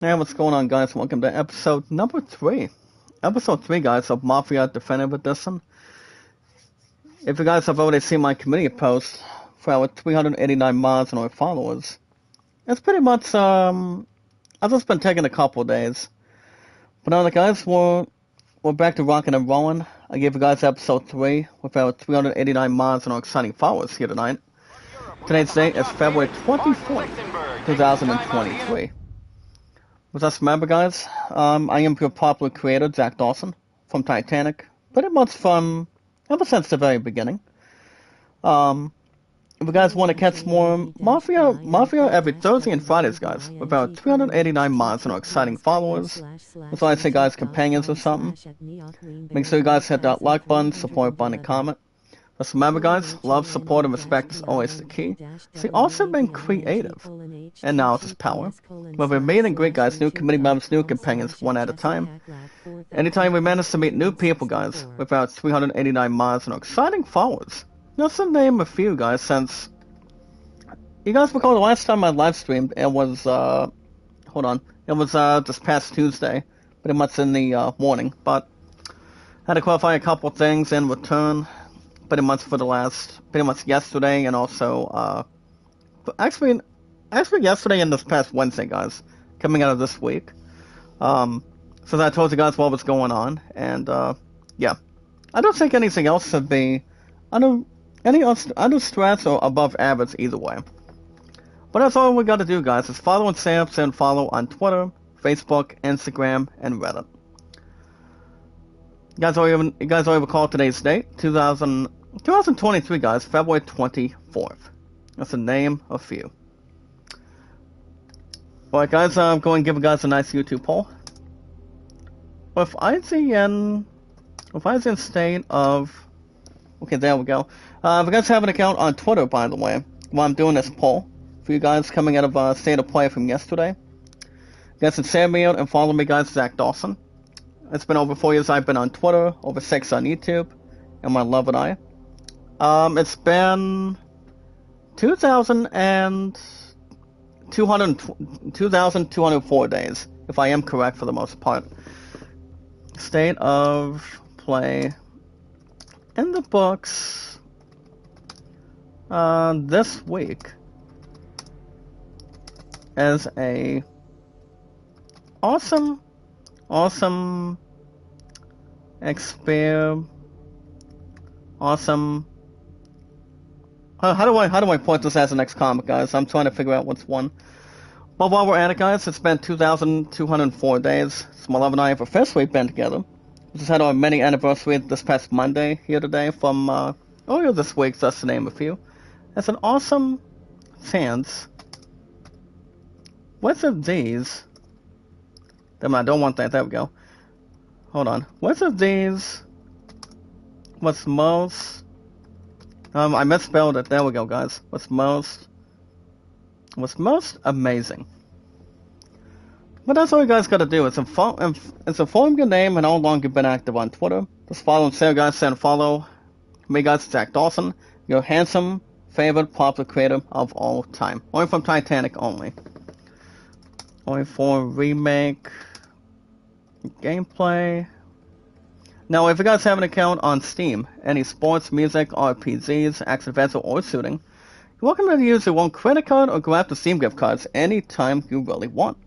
Hey, what's going on, guys? Welcome to episode number 3. Episode 3, guys, of Mafia Definitive Edition. If you guys have already seen my community post for our 389 mods and our followers, it's pretty much, I've just been taking a couple days. But now, the guys, we're back to rocking and rolling. I gave you guys episode 3 with our 389 mods and our exciting followers here tonight. Today's date is February 24th, 2023. With us, remember, guys, I am your popular creator, Jack Dawson, from Titanic, pretty much from ever since the very beginning. If you guys want to catch more Mafia every Thursday and Fridays, guys, with about 389 mods and our exciting followers. That's why I say, guys, companions or something. Make sure you guys hit that like button, support button, and comment. Just remember, guys, love, support, and respect is always the key. See, also being creative, and now it's power. Well, we're meeting great guys, new committee members, new companions, one at a time. Anytime we manage to meet new people, guys, with our 389 mods and our exciting followers. Just to name a few, guys, since you guys recall the last time I live streamed, it was it was this past Tuesday, pretty much in the morning, but had to qualify a couple things in return. Pretty much yesterday, and also, actually yesterday and this past Wednesday, guys, coming out of this week. Since I told you guys what was going on, and, yeah. I don't think anything else should be under stress or above average either way. But that's all we gotta do, guys, is follow and send follow on Twitter, Facebook, Instagram, and Reddit. You guys already recall today's date, 2023, guys, February 24th. That's the name of few. Alright, guys, I'm going to give you guys a nice YouTube poll. If IGN state of... Okay, there we go. If you guys have an account on Twitter, by the way, while I'm doing this poll, for you guys coming out of State of Play from yesterday, you guys can share me out and follow me, guys, Zach Dawson. It's been over 4 years I've been on Twitter, over 6 on YouTube, and my love and I. It's been 2,204 days, if I am correct for the most part. State of Play in the books this week as a awesome awesome. How do I point this as the next comic, guys? I'm trying to figure out what's one. But while we're at it, guys, it's been 2,204 days since my love and I have officially been together. We just had our mini anniversary this past Monday here today from earlier this week, just to name a few. It's an awesome chance. What's of these? Damn, I don't want that. There we go. Hold on. What's of these? What's most... I misspelled it. There we go, guys. What's most amazing? But that's all you guys gotta do. It's inform your name and how long you've been active on Twitter. Just follow and share, guys. Send follow. Me, guys, Jack Dawson. Your handsome, favorite popular creator of all time. Only from Titanic only. Only for remake... gameplay... Now, if you guys have an account on Steam, any sports, music, RPGs, action adventure, or shooting, you're welcome to use your own credit card or grab the Steam gift cards anytime you really want.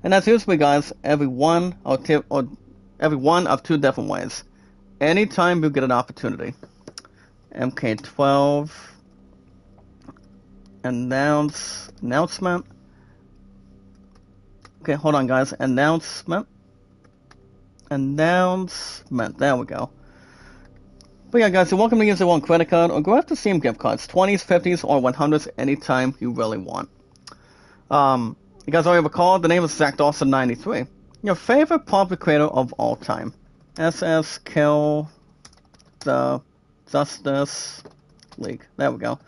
And that's usually, guys, every one of two different ways. Anytime you get an opportunity. MK12 announcement. Okay, hold on, guys. Announcement. There we go. But yeah, guys, you're welcome to use your own credit card or grab the Steam gift cards, 20s, 50s, or 100s anytime you really want. You guys already recall, the name is Zach Dawson 93. Your favorite popular creator of all time. SS Kill the Justice League. There we go.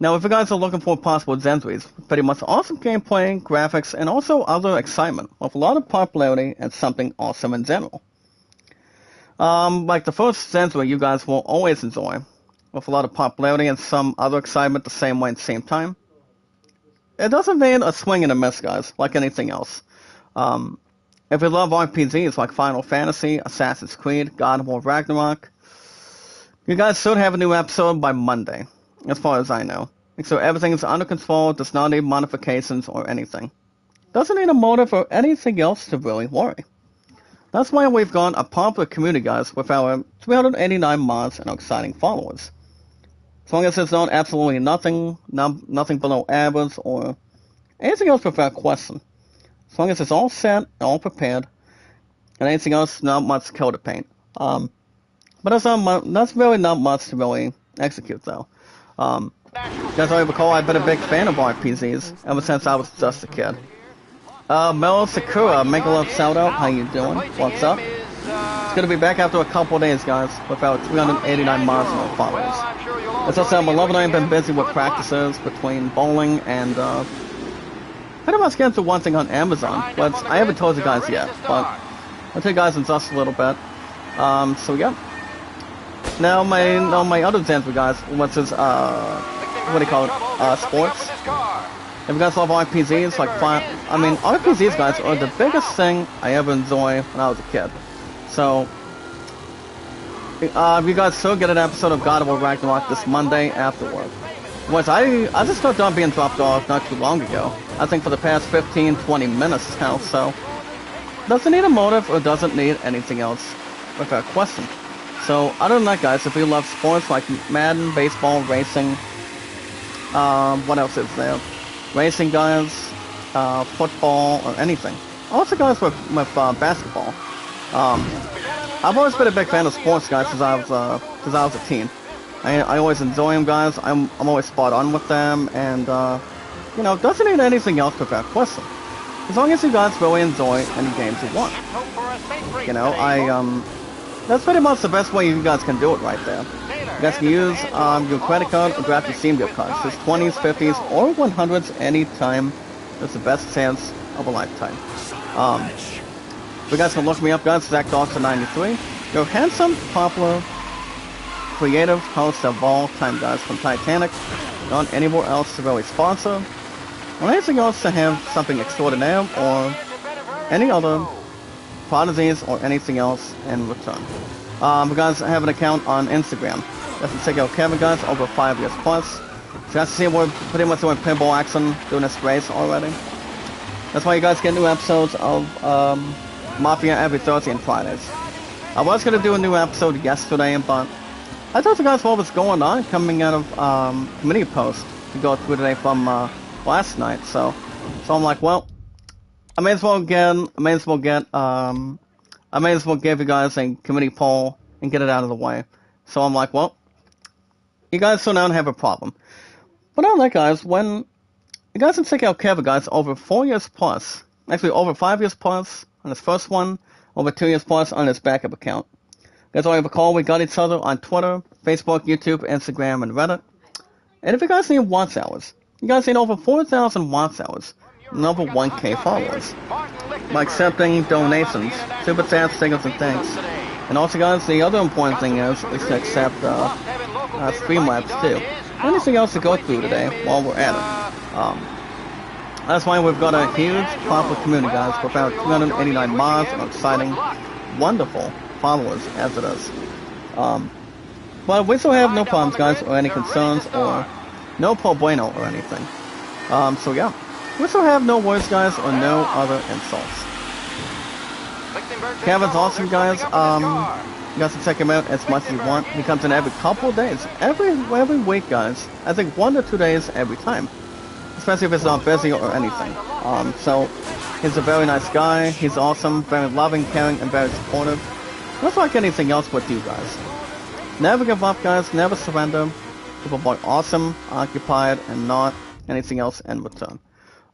Now, if you guys are looking for possible Zenzuis, pretty much awesome gameplay, graphics, and also other excitement, with a lot of popularity and something awesome in general. Like the first Zenzui you guys will always enjoy, with a lot of popularity and some other excitement the same way at the same time. it doesn't need a swing and a miss, guys, like anything else. If you love RPGs like Final Fantasy, Assassin's Creed, God of War Ragnarok, you guys should have a new episode by Monday, as far as I know. So everything is under control, does not need modifications or anything. Doesn't need a motive or anything else to really worry. That's why we've got a popular community, guys, with our 389 mods and exciting followers. As long as it's not absolutely nothing below average or anything else without question. As long as it's all set, all prepared, and anything else, not much code to paint. But that's really not much to really execute, though. As I recall, I've been a big fan of RPGs ever since I was just a kid. Mel Sakura, make a little shout out. How you doing? What's up? It's gonna be back after a couple of days, guys, with our 389 mods and followers. As I said, my love and I have been busy with practices between bowling and pretty much getting to one thing on Amazon, but I haven't told you guys yet. But I'll tell you guys in just a little bit. So yeah. Now my other example, guys, which is what do you call it? Sports. If you guys love RPGs, like RPGs, guys, are the biggest thing I ever enjoyed when I was a kid. So, you guys should get an episode of God of War Ragnarok this Monday after work. Which I just got done being dropped off not too long ago. I think for the past 15-20 minutes now, so doesn't need a motive or doesn't need anything else without question. So, other than that, guys, if you love sports like Madden, baseball, racing, what else is there? Racing, guys, football, or anything. Also, guys, with basketball. I've always been a big fan of sports, guys, since I was a teen. I always enjoy them, guys. I'm always spot on with them, and doesn't need anything else without question. As long as you guys really enjoy any games you want. That's pretty much the best way you guys can do it right there. You guys can use your credit card or grab your Steam gift cards. There's 20s, 50s, or 100s anytime. That's the best chance of a lifetime. If you guys can look me up, guys, ZachDawson93. Your handsome, popular, creative host of all time, guys, from Titanic. Not anywhere else to really sponsor. Or anything else to have something extraordinary or any other prodigies or anything else in return. You guys have an account on Instagram. That's the check out Kevin, guys, over 5 years plus. So you guys see we're pretty much doing pinball action, doing this race already. That's why you guys get new episodes of Mafia every Thursday and Fridays. I was going to do a new episode yesterday, but I told you guys what was going on coming out of committee post to go through today from last night. So I'm like, well, I may as well give you guys a committee poll and get it out of the way. So I'm like, well, you guys still don't have a problem. But on that, guys, when you guys can check out Kevin, guys, over 4 years plus, actually over 5 years plus on his first one, over 2 years plus on his backup account. Guys, I recall we got each other on Twitter, Facebook, YouTube, Instagram, and Reddit. And if you guys need watch hours, you guys need over 4,000 watch hours and over 1K followers. By accepting donations, super chats, signals, and thanks. And also, guys, the other important thing is to accept Streamlabs too. Anything else to go through today while we're at it. That's why we've got a huge, popular community, guys, with about 289 mods and exciting, wonderful followers as it is. But we still have no problems, guys, or any concerns, or no pro bueno or anything. So yeah, we still have no words, guys, or no other insults. Kevin's awesome, guys. You guys can check him out as much as you want. He comes in every couple of days, every week, guys. I think 1 to 2 days every time, especially if it's not busy or anything. So he's a very nice guy. He's awesome, very loving, caring, and very supportive. Just like anything else with you guys. Never give up, guys. Never surrender. Keep a boy awesome, occupied, and not anything else in return.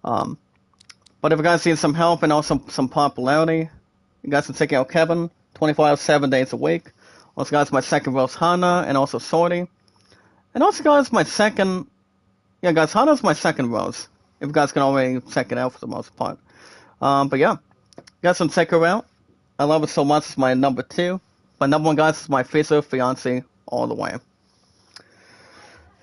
But if you guys need some help and also some popularity, you guys can check out Kevin 24 hours, 7 days a week. Also, guys, my second rose Hana and also Sorty. And also, guys, my second. Yeah, guys, Hana's my second rose. If you guys can already check it out for the most part. But yeah, you guys can check her out. I love her so much. It's my number 2. My number 1, guys, is my fiance all the way.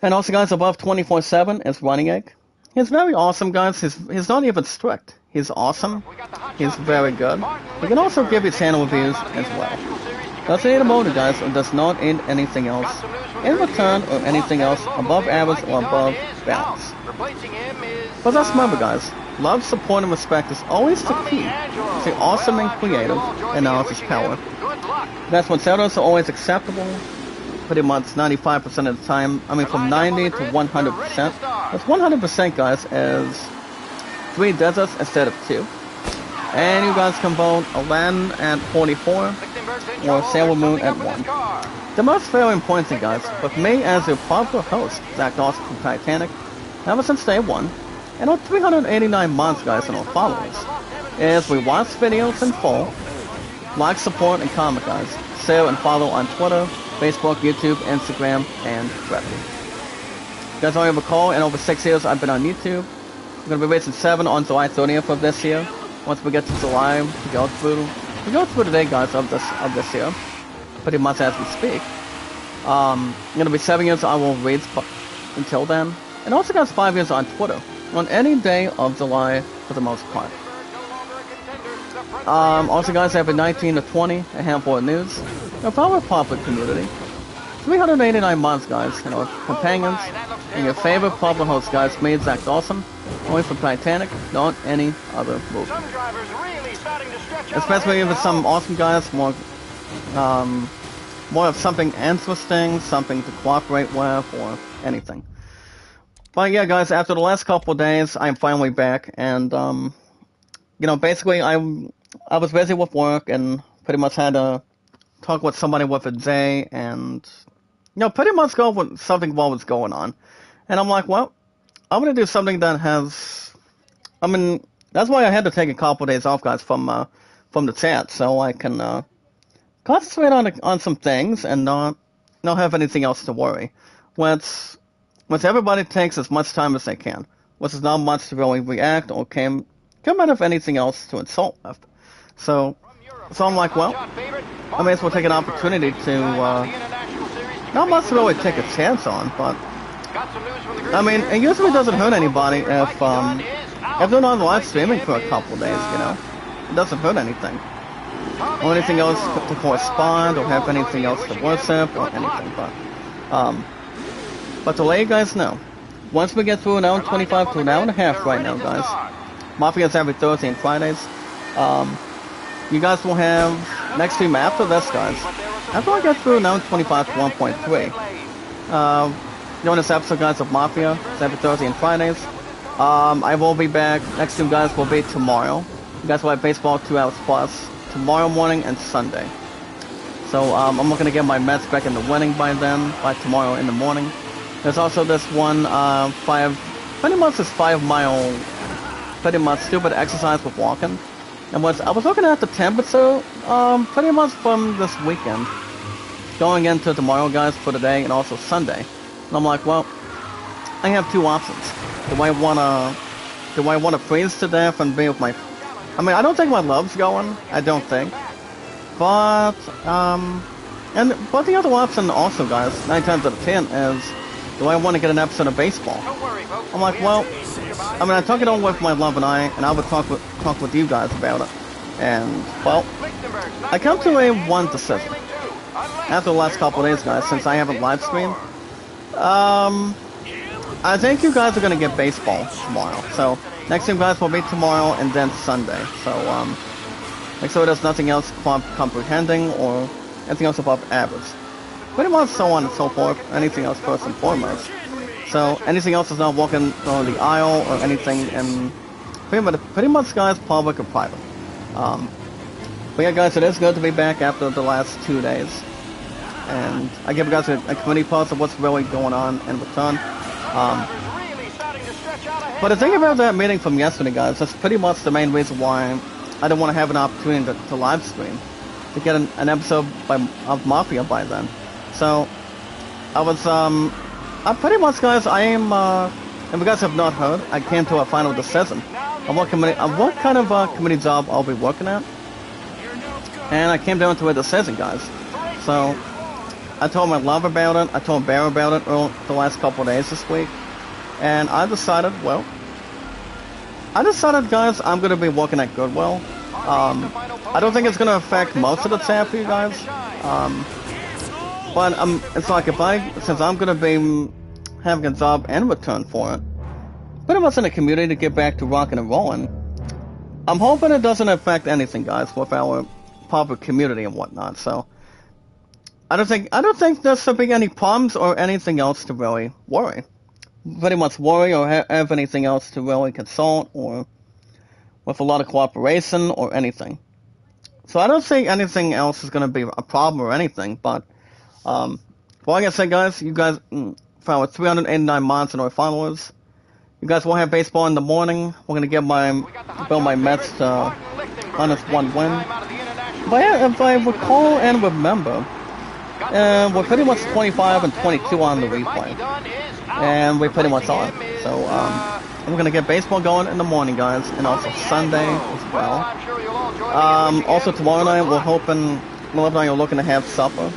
And also, guys, above 24/7 is Running Egg. He's very awesome, guys. He's not even strict. He's awesome. He's very good. He can also give you channel reviews as well. Doesn't need a motor, guys, and does not need anything else in return or anything else above average or above balance. But let's remember, guys, love, support, and respect is always the key to awesome and creative analysis power. That's when settings are always acceptable, pretty much 95% of the time. I mean, from 90 to 100%. That's 100%, guys, is 3 deserts instead of 2. And you guys can vote Aladdin at 44 or Sailor Moon at 1. The most very important thing, guys, with me as your popular host, Zach Dawson from Titanic, ever since day 1, and our 389 months, guys, and our followers, is we watch videos in full, like, support, and comment, guys. Share and follow on Twitter, Facebook, YouTube, Instagram, and Reddit. You guys already recall, in over 6 years I've been on YouTube. I'm going to be releasing 7 on July 30th of this year. Once we get to July, we go through the day, guys, of this year, pretty much as we speak. Going to be 7 years I will read until then. And also, guys, 5 years on Twitter, on any day of July for the most part. Also, guys, every 19 to 20, a handful of news. Of our popular community. 389 months, guys, and our companions, and your favorite popular host, guys, me, Zach Dawson, only from Titanic, not any other movie. Especially if it's some awesome guys, more of something interesting, something to cooperate with, or anything. But yeah, guys, after the last couple of days, I'm finally back, and basically, I was busy with work, and pretty much had to talk with somebody with a day, and pretty much go with something what was going on. And I'm like, well, I'm gonna do something that has, that's why I had to take a couple of days off, guys, from the chat, so I can concentrate on some things and not have anything else to worry. Which everybody takes as much time as they can, which is not much to really react or come out of anything else to insult with. So I'm like, well, I may as well take an opportunity to, not much to really take a chance on, but, it usually doesn't hurt anybody if they're not live streaming for a couple of days, It doesn't hurt anything. Or anything else to correspond, or have anything else to worship, or anything, but to let you guys know, once we get through an hour and 25 to an hour and a half right now, guys, Mafia's every Thursday and Fridays, you guys will have next stream after this, guys. After I get through an hour and 25 to 1.3, during this episode, guys, of Mafia, it's every Thursday and Fridays. I will be back. Next stream, guys, will be tomorrow. You guys will have baseball 2 hours plus tomorrow morning and Sunday. So I'm looking to get my Mets back in the winning by tomorrow in the morning. There's also this one pretty much this 5 mile, pretty much stupid exercise with walking. And I was looking at the temperature, pretty much from this weekend, going into tomorrow, guys, for the day, and also Sunday. And I'm like, well, I have 2 options. Do I wanna freeze to death and be with my? I don't think my love's going. I don't think. But the other option also, guys, 9 times out of 10 is, do I want to get an episode of baseball? I'm like, well, I talk it over with my love and I would talk with you guys about it. And, well, I come to a one decision. After the last couple of days, guys, since I haven't live streamed, I think you guys are going to get baseball tomorrow. So, next stream, guys, will be tomorrow and then Sunday. So, make sure there's nothing else comprehending or anything else above average. Pretty much so on and so forth, anything else first and foremost. So, anything else is not walking on the aisle or anything, and pretty much, guys, public or private. But yeah, guys, it is good to be back after the last 2 days. And I give you guys a committee post of what's really going on in return. But the thing about that meeting from yesterday, guys, that's pretty much the main reason why I didn't want to have an opportunity to live stream, to get an episode of Mafia by then. So, I was, I pretty much, guys, I am, if you guys have not heard, I came to a final decision of what kind of committee job I'll be working at. And I came down to a decision, guys. So, I told my love about it, I told Bear about it the last couple of days this week. And I decided, well, I decided, guys, I'm gonna be working at Goodwill. I don't think it's gonna affect most of the tab for you guys. But it's like since I'm gonna be having a job in return for it, pretty much in the community to get back to rocking and rolling. I'm hoping it doesn't affect anything, guys, with our public community and whatnot. So I don't think there should be any problems or anything else to really worry. Pretty much worry or have anything else to really consult or with a lot of cooperation or anything. So I don't think anything else is going to be a problem or anything. But like I said, guys, you guys, for our 389 mods and our followers, you guys will have baseball in the morning. We're going to build my Mets to -1 win. But yeah, if I recall and remember, we're pretty much 25 and 22 on the replay. And we pretty much are. So, we're going to get baseball going in the morning, guys. And also Sunday as well. Also tomorrow night, we're hoping, we're looking to have supper.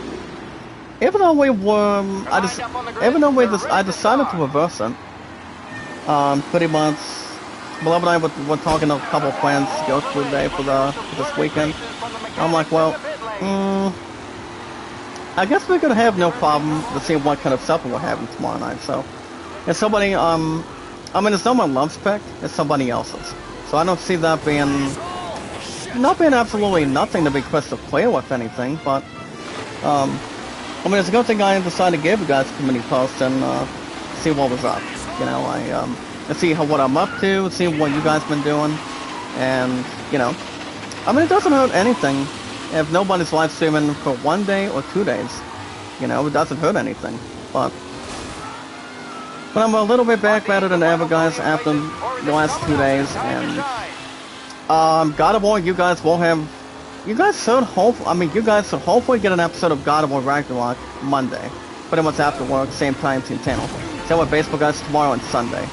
Even though I decided to reverse it. Pretty much, Beloved and I were talking to a couple of plans to go through today for this weekend. I'm like, well, I guess we're gonna have no problem to see what kind of supper we're having tomorrow night. So, if somebody, if someone loves pick, it's somebody else's. So I don't see that being absolutely nothing to be crystal clear with anything. But, it's a good thing I decided to give you guys a community post and see what was up. You know, I see what I'm up to, see what you guys been doing, and it doesn't hurt anything if nobody's live streaming for 1 day or 2 days. It doesn't hurt anything. But I'm a little bit back better than ever, guys, after the last 2 days, and God of War, you guys should hopefully get an episode of God of War Ragnarok Monday, pretty much after work, same time, same channel. Same with baseball, guys, tomorrow and Sunday.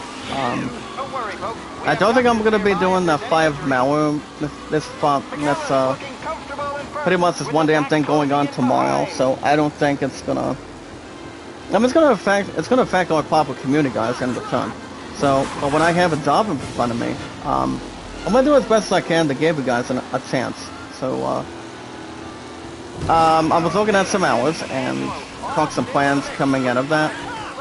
I don't think I'm gonna be doing the 5 malware. This pretty much this one damn thing going on tomorrow. So I don't think it's gonna. It's gonna affect our popular community, guys, in return. So, but when I have a job in front of me, I'm gonna do as best as I can to give you guys a chance. So, I was looking at some hours and talk some plans coming out of that.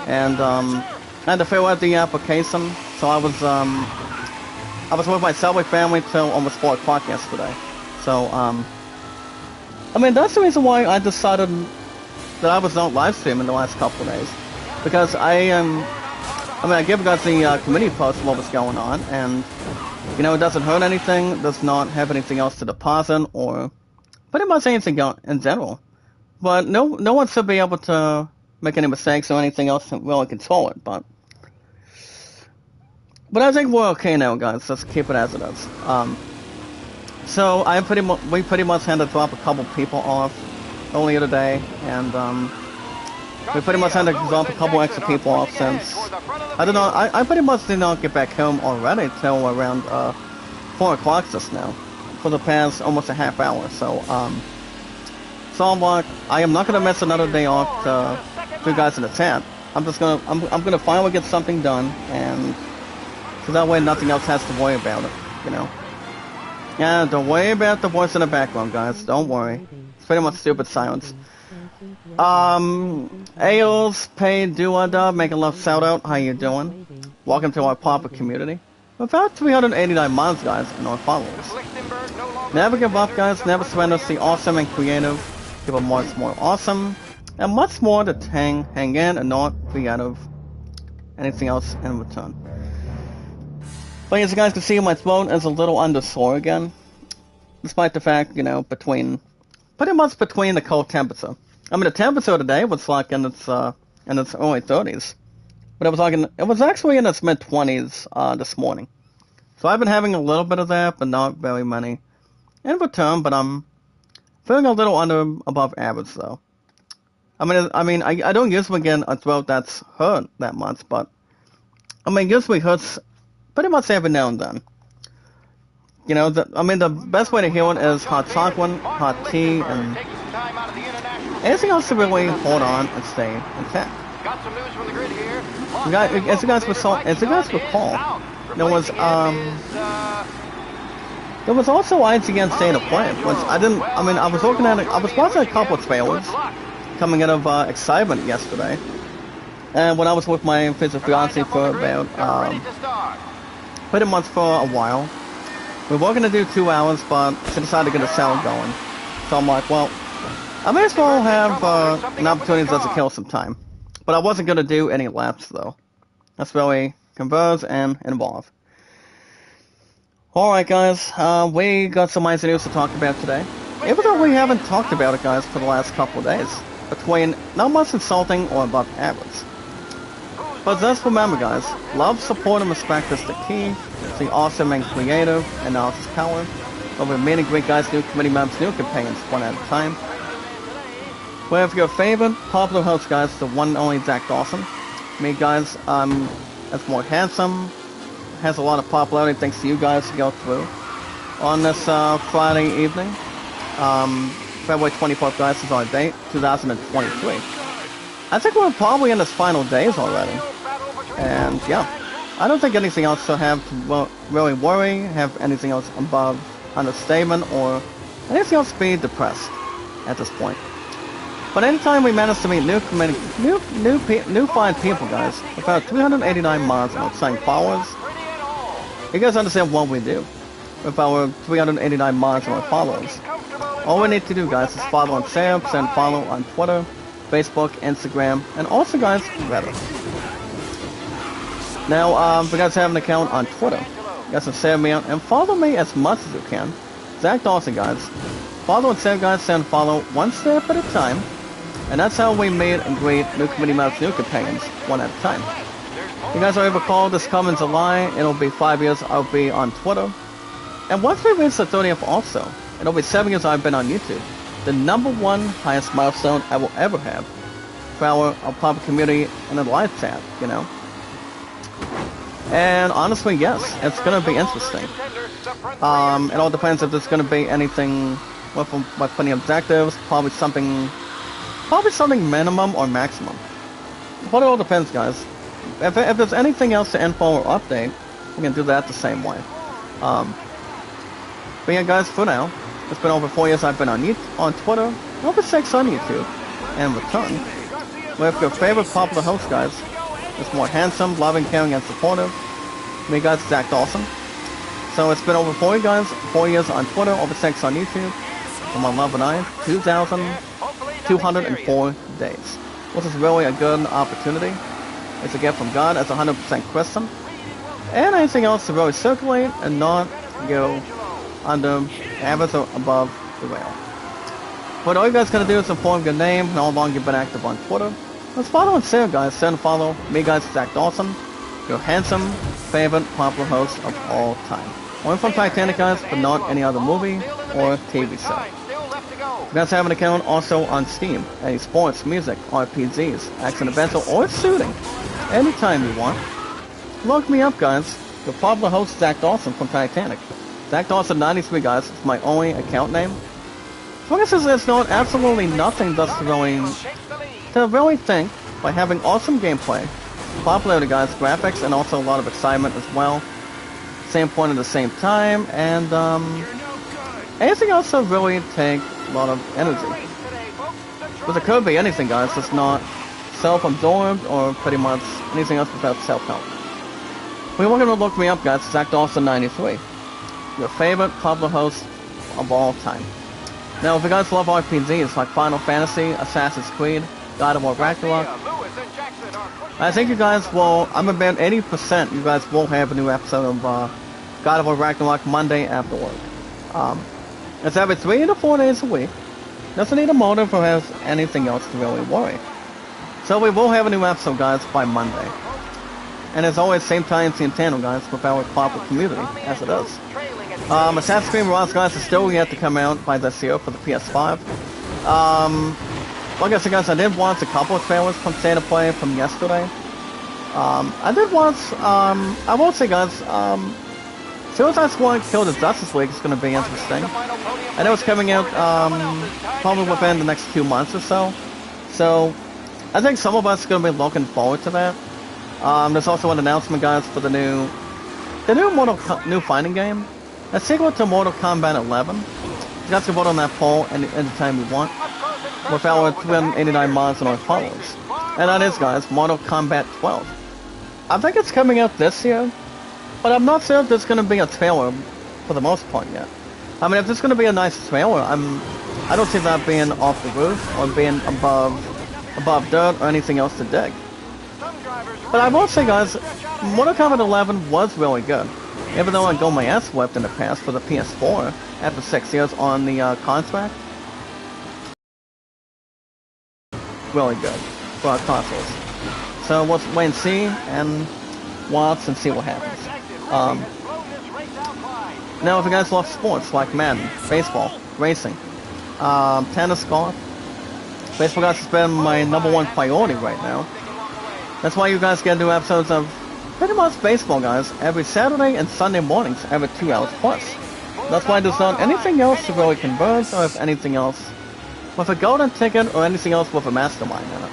And I had to fill out the application, so I was with my Subway family till almost 4 o'clock yesterday. So that's the reason why I decided that I was not live streaming the last couple of days, because I gave you guys the community post of what was going on, and it doesn't hurt anything, does not have anything else to deposit or pretty much anything in general. But no one should be able to make any mistakes or anything else to really control it, but I think we're okay now, guys. Let's keep it as it is. So we pretty much had to drop a couple people off earlier today, and we pretty much had to drop a couple extra people off since I pretty much did not get back home already till around 4 o'clock just now for the past almost a half hour. So I am not gonna miss another day off to you guys in the chat. I'm gonna finally get something done, and so that way nothing else has to worry about it, Yeah, don't worry about the voice in the background, guys. Don't worry. It's pretty much stupid silence. Ails, Pay, Doo-Wah-Dub, make a love shout out. How you doing? Welcome to our Papa community. About 389 mods, guys, and our followers. Never give up, guys. Never surrender. Stay awesome and creative. People much more awesome. And much more to hang in and not be out of anything else in return. But as you guys can see, my throat is a little under sore again. Despite the fact, pretty much between the cold temperature. The temperature today was like in its early 30s. But it was actually in its mid-20s this morning. So I've been having a little bit of that, but not very many in return, but I'm feeling a little above average though. I don't usually get a throat that's hurt that much, but usually hurts pretty much every now and then. The best way to heal it is hot chocolate, hot tea, and anything else to really hold on and stay intact. As you guys recall, there was also IGN State of Play, which I was looking at it, I was watching a couple of trailers coming out of Excitement yesterday, and when I was with my future fiance for about, pretty much for a while. We were going to do 2 hours, but she decided to get a salad going. So I'm like, well, I may as well have an opportunity just to kill some time. But I wasn't going to do any laps, though. That's really converse and involve. Alright, guys, we got some nice news to talk about today. Even though we haven't talked about it, guys, for the last couple of days. Between not much insulting or above average. But just remember, guys, love, support, and respect is the key. Stay awesome and creative, and knowledge is power. Over many great guys, new committee members, new campaigns, one at a time. Well, if your favorite popular host, guys, the one and only Zach Dawson. Me, guys, that's more handsome, has a lot of popularity thanks to you guys to go through. On this Friday evening, February 24th, guys, is our date, 2023. I think we're probably in its final days already. And yeah, I don't think anything else to have to really worry, have anything else above understatement, or anything else to be depressed at this point. But anytime we manage to meet new fine people, guys, about 389 mods and exciting followers, you guys understand what we do with our 389 mods and our followers. All we need to do, guys, is follow on Sam, send follow on Twitter, Facebook, Instagram, and also, guys, Reddit. Now, if you guys have an account on Twitter, you guys can send me out and follow me as much as you can. Zach Dawson, guys. Follow and send, guys, send follow one step at a time. And that's how we meet and greet new committee members, new campaigns, one at a time. You guys are able to recall this come in July, it'll be 5 years I'll be on Twitter. And once we reach the 30th also, it'll be 7 years I've been on YouTube. The #1 highest milestone I will ever have for our public community and a live chat, you know. And honestly, yes, it's gonna be interesting. It all depends if there's gonna be anything with plenty of objectives, probably something minimum or maximum. But it all depends, guys. If there's anything else to info or update, we can do that the same way. But yeah, guys, for now, it's been over 4 years I've been on Twitter, over 6 on YouTube, and return. With your favorite popular host, guys, is more handsome, loving, caring, and supportive. Me, guys, Zach Dawson. So it's been over 4 years on Twitter, over 6 on YouTube. I'm on Love and I, 2,204 days. Which is really a good opportunity. It's a gift from God as 100% Christian. And anything else to really circulate and not go under average or above the rail. But all you guys gotta do is inform your name and how long you've been active on Twitter. Let's follow and share, guys. Send and follow me, guys, Zach Dawson, your handsome, favorite popular host of all time. Only from Titanic, guys, but not any other movie or TV show. You guys have an account also on Steam. Any sports, music, RPGs, action adventure, or shooting. Anytime you want. Look me up, guys. Your popular host, Zach Dawson from Titanic. Zach Dawson 93, guys, is my only account name. So I guess there's not absolutely nothing just to really think by having awesome gameplay, popularity, guys, graphics, and also a lot of excitement as well. Same point at the same time, and anything else that really take a lot of energy. But it could be anything, guys, that's not self-absorbed or pretty much anything else without self-help. We're going to look me up, guys, Zach Dawson 93. Your favorite popular host of all time. Now, if you guys love RPGs like Final Fantasy, Assassin's Creed, God of War Ragnarok, I think you guys will, I'm about 80% you guys will have a new episode of God of War Ragnarok Monday after work. It's every 3 to 4 days a week. Doesn't need a motive or has anything else to really worry. So we will have a new episode, guys, by Monday. And as always, same time, same channel, guys, with our popular community, as it is. Assassin's Creed Mirage, guys, is still yet to come out by this year for the PS5. Like I said, guys, I did watch a couple of trailers from State of Play from yesterday. I did watch, I will say, guys, Suicide Squad Kill the Justice League is going to be interesting. I know it's coming out, probably within the next 2 months or so. So, I think some of us are going to be looking forward to that. There's also an announcement, guys, for the new the new fighting game, a sequel to Mortal Kombat 11. You guys can vote on that poll anytime you want, with our 389 mods and our followers. And that is, guys, Mortal Kombat 12. I think it's coming out this year, but I'm not sure if there's going to be a trailer for the most part yet. I mean, if there's going to be a nice trailer, I don't see that being off the roof or being above dirt or anything else to dig. But I will say, guys, Mortal Kombat 11 was really good. Even though I got my ass whipped in the past for the PS4 after 6 years on the contract. Really good for our consoles. So let's wait and see and watch and see what happens. Now, if you guys love sports like Madden, baseball, racing, tennis, golf, baseball, guys, has been my #1 priority right now. That's why you guys get new episodes of pretty much baseball, guys, every Saturday and Sunday mornings, every 2 hours plus. That's why there's not anything else to really converse, or if anything else with a golden ticket, or anything else with a mastermind in it.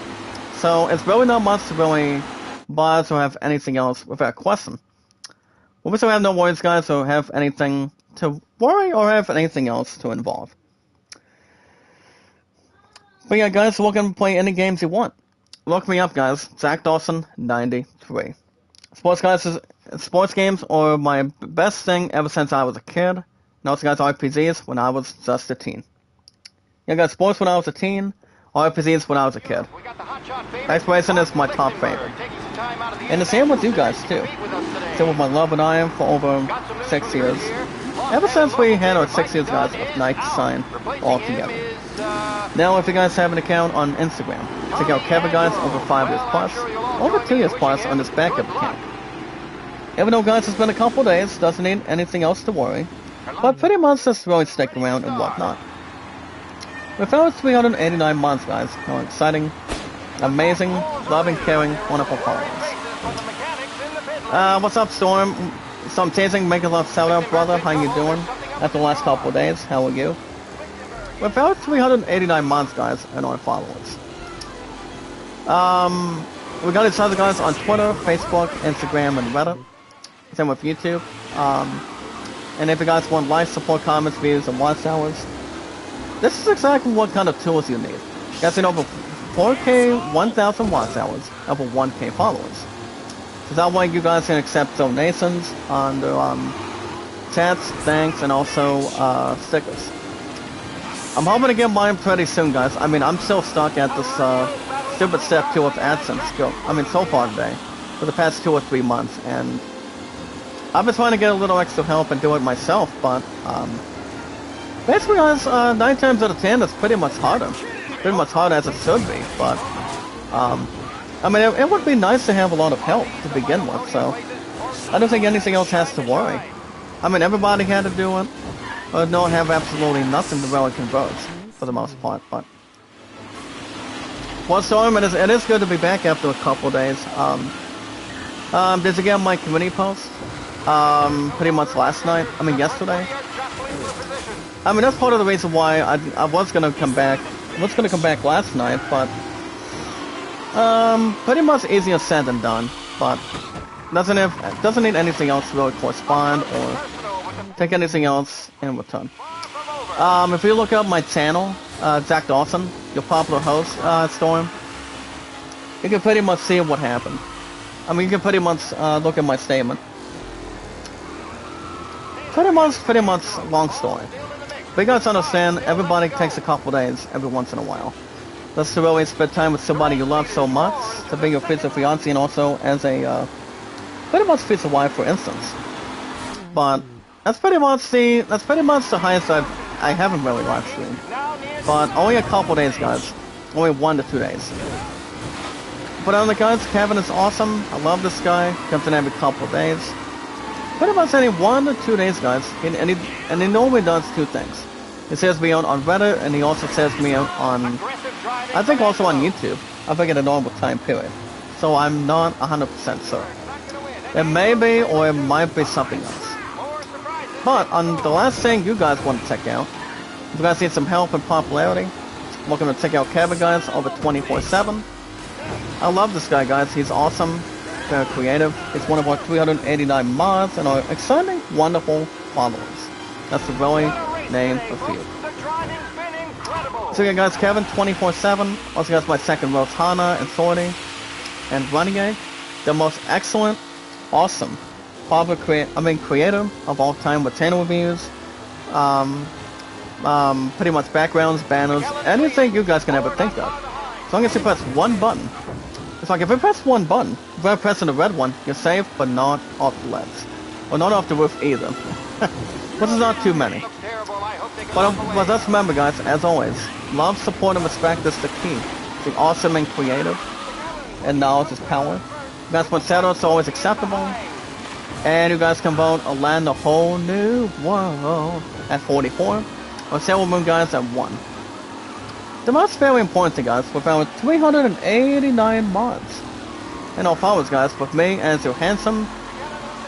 So it's really not much to really buzz or have anything else without a question. We also have no worries, guys, or have anything to worry, or have anything else to involve. But yeah, guys, look and play any games you want. Look me up, guys. Zach Dawson 93. Sports games are my best thing ever since I was a kid. And also, guys, RPGs when I was just a teen. Yeah, guys, sports when I was a teen, RPGs when I was a kid. Exploration is my top favorite. And the same with you guys, too. Same with my love and I for over 6 years. Ever since we had our 6 years, guys, of Night Sign all together. Now, if you guys have an account on Instagram, check out Kevin, guys, over 5 years plus, over 2 years plus on this backup account. Even though, guys, it's been a couple days, doesn't need anything else to worry, but pretty much just really stick around and whatnot. With our 389 months, guys, how exciting, amazing, loving, caring, wonderful followers. What's up, Storm? Some tasing, make a love shout out, brother. How you doing? After the last couple of days, how are you? With our 389 months, guys, and our followers. We got each other, guys, on Twitter, Facebook, Instagram, and Reddit. Same with YouTube. And if you guys want live support, comments, views, and watch hours, this is exactly what kind of tools you need. Guys, in over 4K, 1,000 watch hours, over 1K followers. So that way you guys can accept donations under chats, thanks, and also stickers. I'm hoping to get mine pretty soon, guys. I mean, I'm still stuck at this stupid step 2 of AdSense skill. I mean, so far today, for the past 2 or 3 months, and I've been trying to get a little extra help and do it myself, but basically, guys, 9 times out of 10, it's pretty much harder. Pretty much harder as it should be, but I mean, it would be nice to have a lot of help to begin with, so I don't think anything else has to worry. I mean, everybody had to do it, but no, have absolutely nothing to really converge, for the most part, but well, Storm, it is good to be back after a couple of days. Did you get my community post? Pretty much last night, I mean yesterday. I mean, that's part of the reason why I was gonna come back. I was gonna come back last night, but pretty much easier said than done. But doesn't need anything else to really correspond or take anything else in return. If you look up my channel, Zach Dawson, your popular host, Storm, you can pretty much see what happened. I mean, you can pretty much look at my statement. Pretty much long story. But you guys understand, everybody takes a couple days every once in a while. Just to really spend time with somebody you love so much, to be your future fiancé and also as a, pretty much future wife, for instance. But that's pretty much the highest I haven't really live streamed. But only a couple days, guys. Only 1 to 2 days. But on the guys, Kevin is awesome. I love this guy. Comes in every couple of days. Pretty much any 1 to 2 days, guys. And he normally does 2 things. He says me on Reddit, and he also says me on, I think also on YouTube. I think at a normal time period. So I'm not 100% sure. It may be, or it might be something else. But on the last thing you guys want to check out, if you guys need some help and popularity, welcome to check out Kevin, guys, over 24/7. I love this guy, guys. He's awesome. very creative. It's one of our 389 mods and our exciting, wonderful followers. That's the really name of few. So yeah guys, Kevin 24/7, also got my second roast Hana and Sorty and Renegade, the most excellent, awesome, creator of all time with channel reviews, pretty much backgrounds, banners, anything you guys can ever think of. As long as you press one button. It's like if you press one button, if you're pressing the red one, you're safe, but not off the ledge. Or not off the roof either. Which is not too many. But just remember guys, as always, love, support, and respect is the key. The awesome and creative. And knowledge is power. You guys want shoutouts are always acceptable. And you guys can vote a land a whole new world at 44. Or Sailor Moon guys at 1. The most very important thing guys, with our 389 mods. And our followers guys, with me as your handsome,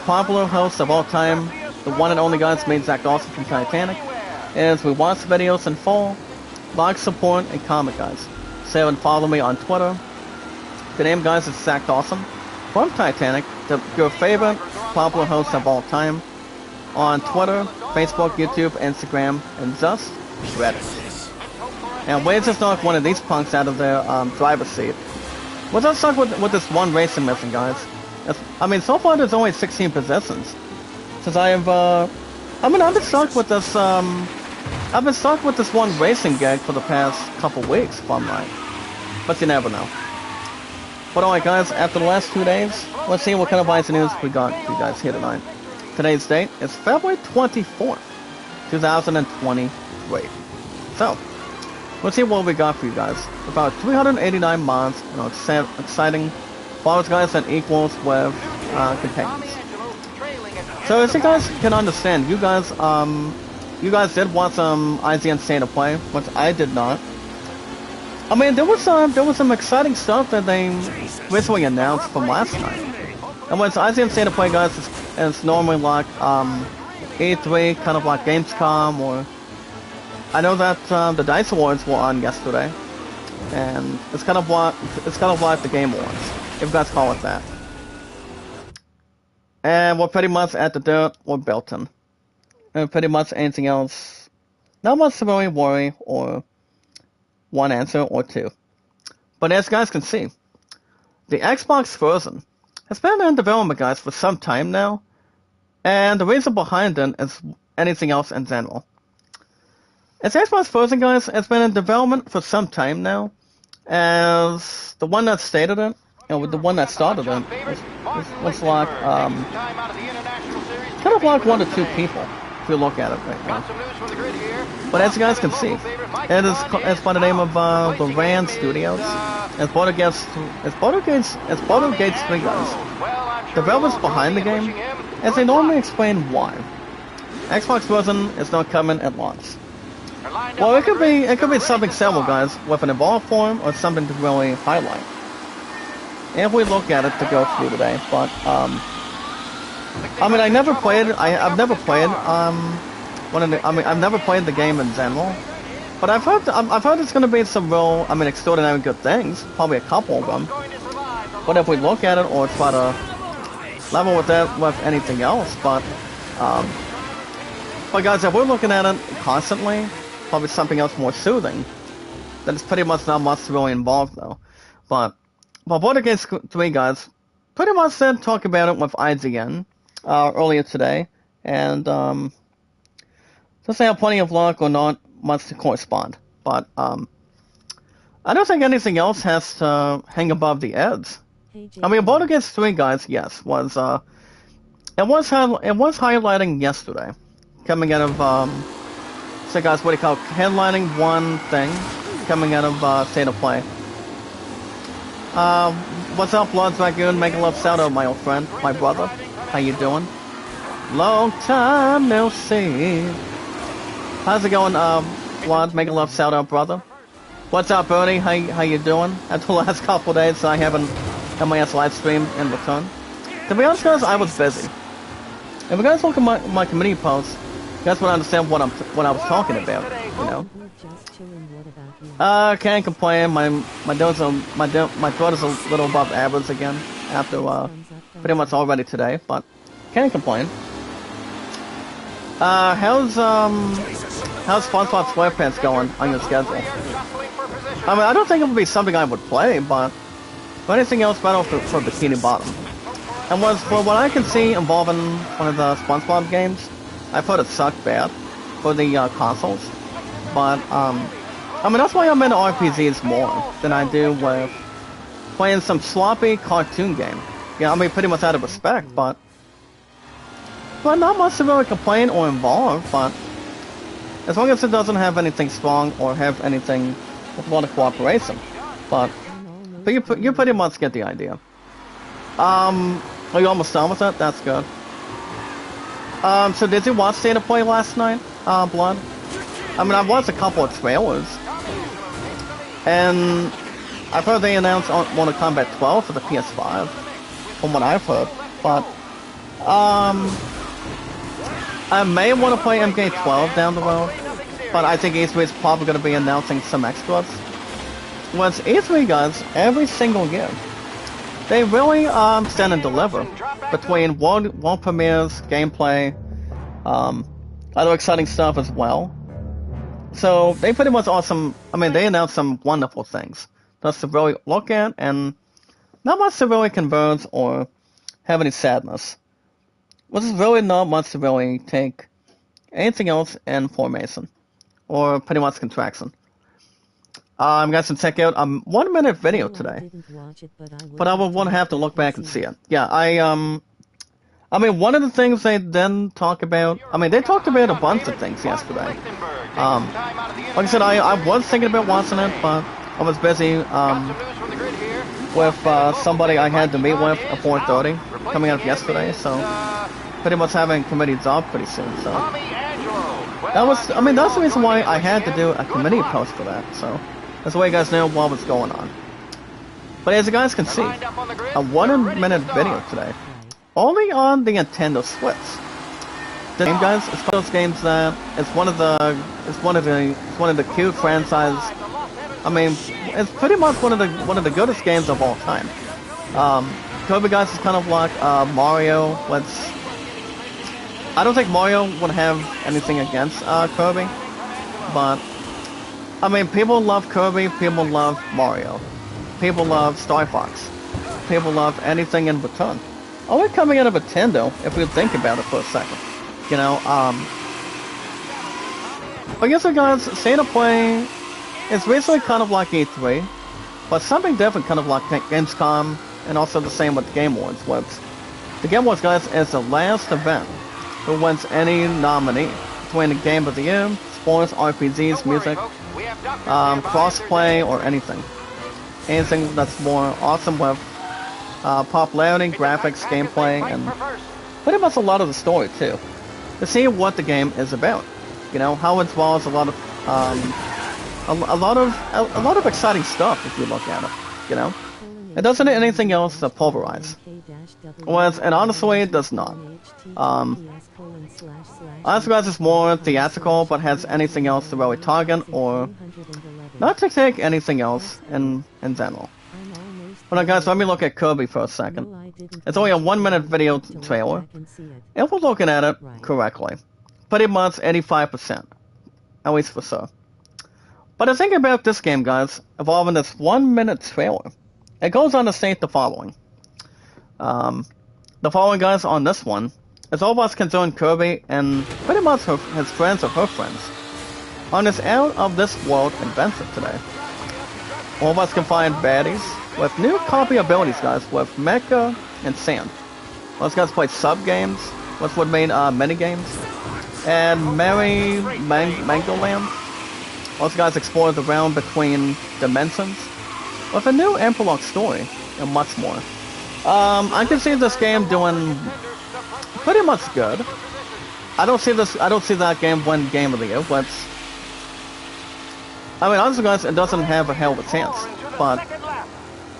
popular host of all time, the one and only guys made Zach Dawson from Titanic, is we watch videos in full, like, support, and comment guys. So and follow me on Twitter. The name guys is Zach Dawson from Titanic, your favorite popular host of all time, on Twitter, Facebook, YouTube, Instagram, and just Reddit. And we just knocked one of these punks out of their driver's seat. We're just stuck with this one racing mission, guys. I mean, so far there's only 16 positions. Since I have, I've been stuck with this, I've been stuck with this one racing gig for the past couple weeks, if I'm right. But you never know. But alright guys, after the last 2 days, let's see what kind of IC news we got for you guys here tonight. Today's date is February 24th, 2023. So, let's see what we got for you guys. About 389 mods and exciting followers guys that equals with companions. So as you guys can understand, you guys did want some IGN State of Play, which I did not. I mean, there was some exciting stuff that they recently announced from last night. And when it's IGN State of Play, guys, it's normally like E3, kind of like Gamescom, or I know that the DICE Awards were on yesterday, and it's kind of like the Game Awards, if you guys call it that. And we're pretty much at the dirt or Belton, and pretty much anything else. Not much to really worry or one answer or two. But as you guys can see, the Xbox version has been in development, guys, for some time now, and the reason behind it is anything else in general. Its Xbox version, guys, has been in development for some time now, as the one that stated it, and the one that started it, was like, kind of like 1 to 2 people, if you look at it right now. But as you guys can see, it's by the name of the Rand Studios. It's Border Gates 3 guys. The developers behind the game, as they normally explain why. Xbox version is not coming at launch. Well, it could be something several guys with an evolved form or something to really highlight. If we look at it to go through today, but I mean, I've never played the game in general, but I've heard it's going to be some real, extraordinary good things, probably a couple of them. But if we look at it or try to level with that with anything else, but guys, if we're looking at it constantly, probably something else more soothing, then it's pretty much not much really involved though. But Border Gates 3 guys pretty much did talk about it with IGN earlier today, and just they have plenty of luck or not much to correspond. But I don't think anything else has to hang above the edge. I mean, Border Gates 3 guys, yes, it was highlighting yesterday, coming out of so guys, what do you call it? Headlining one thing coming out of State of Play. What's up, Bloods Dragoon? Make a love shout out, my old friend, my brother. How you doing? Long time no see. How's it going, Blood? Make a love shout out, brother. What's up, Bernie? How you doing? After the last couple of days, I haven't had my live stream in return. To be honest, guys, I was busy. If you guys look at my community posts, you guys will understand what I was talking about. You know. Can't complain. My throat is a little above average again after pretty much already today, but can't complain. How's SpongeBob SquarePants going on your schedule? I mean, I don't think it would be something I would play, but anything else better for Bikini Bottom. And for what I can see involving one of the SpongeBob games, I've heard it sucked bad for the consoles. But I mean, that's why I'm into RPGs more than I do with playing some sloppy cartoon game. Yeah, I mean, pretty much out of respect, but not much to really complain or involve, but as long as it doesn't have anything strong or have anything with a lot of cooperation. But you pretty much get the idea. Are you almost done with it? That's good. So did you watch State of Play last night, Blood? I mean, I've watched a couple of trailers, and I've heard they announced Mortal Kombat 12 for the PS5, from what I've heard, but I may want to play MK12 down the road, but I think E3 is probably going to be announcing some extras. Once E3 does, every single year, they really stand and deliver between world premieres, gameplay, other exciting stuff as well. So they pretty much they announced some wonderful things just to really look at, and not much to really converge or have any sadness. Which is really not much to really take anything else in formation, or pretty much contraction. I'm going to check out a 1 minute video today, but I will have to look back and see it. Yeah, I mean, one of the things they then talk about, I mean, they talked about a bunch of things yesterday. Like I said, I was thinking about watching it, but I was busy with somebody I had to meet with at 4:30 coming up yesterday, so pretty much having committees off pretty soon. So that's the reason why I had to do a committee post for that. So that's the way you guys know what was going on. But as you guys can see, a 1 minute video today, only on the Nintendo Switch. The game, guys, it's one of those games that it's one of the cute franchise. I mean, it's pretty much one of the goodest games of all time. Kirby, guys, is kind of like Mario. I don't think Mario would have anything against Kirby, but I mean, people love Kirby, people love Mario, people love Star Fox, people love anything in return. Only coming out of Nintendo, if we think about it for a second, you know. I guess, guys, State of Play is basically kind of like E3, but something different, kind of like Gamescom, and also the same with the Game Awards. The Game Awards, guys, is the last event who wins any nominee between the Game of the Year, sports, RPGs, music, crossplay, or anything. Anything that's more awesome with popularity, graphics, gameplay, and pretty much a lot of the story too. To see what the game is about, you know, how it involves a lot of exciting stuff if you look at it, you know. It doesn't need anything else to pulverize. And honestly, it does not. Honestly, guys, it's more theatrical, but has anything else to really target, or not to take anything else in general. But guys, let me look at Kirby for a second. It's only a 1 minute video trailer. If we're looking at it correctly, pretty much 85%. At least for sure. But the thing about this game, guys, involving this 1 minute trailer, it goes on to state the following. The following, guys, on this one is all of us concerned Kirby and pretty much his friends or her friends on this out-of-this-world adventure today. All of us can find baddies with new copy abilities, guys, with Mecha and Sand. Those guys play sub-games, which would mean mini-games, and Merry Mangoland. Those guys explore the realm between dimensions with a new epilogue story and much more. I can see this game doing pretty much good. I don't see that game win Game of the Year, but I mean, honestly, guys, it doesn't have a hell of a chance. But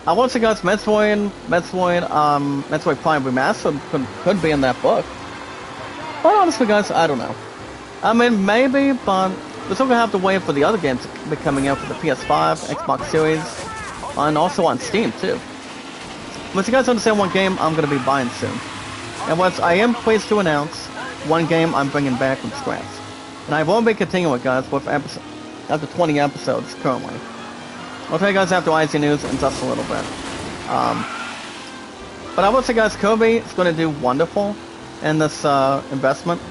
I want to say, guys, Metroid Prime Remastered could be in that book. But honestly, guys, I don't know. I mean, maybe, but we're still gonna have to wait for the other games to be coming out for the PS5, Xbox Series, and also on Steam too. But you guys understand what game I'm going to be buying soon. And once I am pleased to announce one game I'm bringing back from scratch. And I won't be continuing, guys, with after 20 episodes currently. I'll tell you guys after IC News in just a little bit. But I will say, guys, Kirby is going to do wonderful in this investment.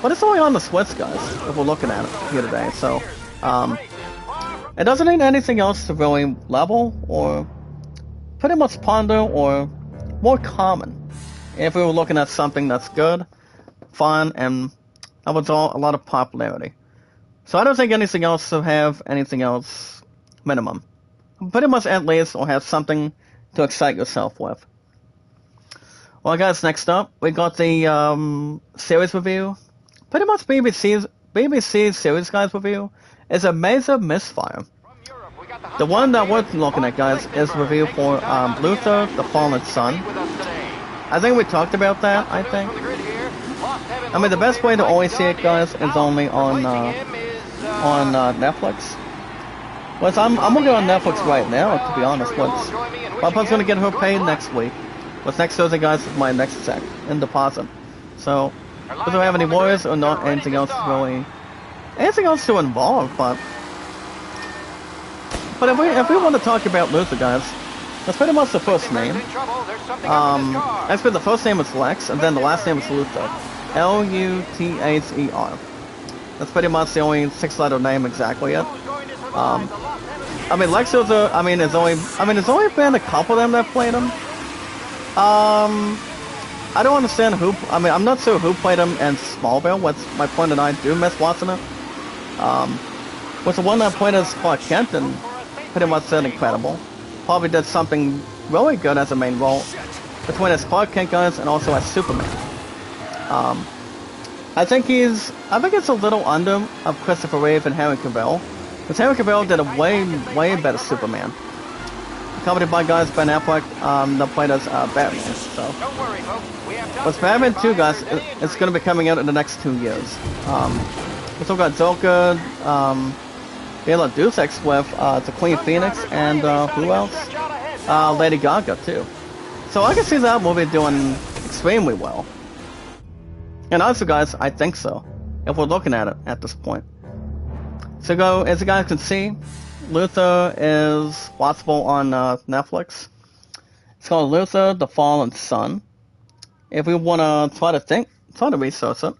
But it's only on the Switch, guys, if we're looking at it here today. So, it doesn't need anything else to really level or pretty much ponder or more common. If we were looking at something that's good, fun, and with a lot of popularity. So I don't think anything else will have anything else minimum. Pretty much at least will have something to excite yourself with. Well, guys, next up, we got the series review. Pretty much BBC's series guys review is a major misfire. The one that we're looking at, guys, is the review for Luther, the Fallen Sun. I think we talked about that, I think. I mean, the best way to always see it, guys, is only on Netflix. Well, I'm looking on Netflix right now, to be honest. My part's gonna get her paid next week. What's next Thursday, guys, is my next check in deposit. So, doesn't have any worries or not anything else to involve, but if we want to talk about Luther, guys, that's pretty much the first name. Actually, the first name is Lex, and then the last name is Luther. Luther. That's pretty much the only 6-letter name exactly yet. I mean, Lex is there's only been a couple of them that played him. I don't understand who. I mean, I'm not sure who played him in Smallville. What's my point, and I do miss watching it. Was the one that played as Clark Kent and pretty much said incredible. Probably did something really good as a main role between as Clark Kent guys and also as Superman. I think it's a little under of Christopher Reeve and Henry Cavill, because Henry Cavill did a way better Superman. Accompanied by guys Ben Affleck that played as Batman. So, with Batman 2, guys, it's going to be coming out in the next 2 years. We still got Joker, Bela Deus Ex with the Queen Phoenix, and who else? Lady Gaga too. So I can see that movie doing extremely well. And also, guys, I think so, if we're looking at it at this point. So, as you guys can see, Luther is watchable on Netflix. It's called Luther, the Fallen Sun. If we want to try to research it,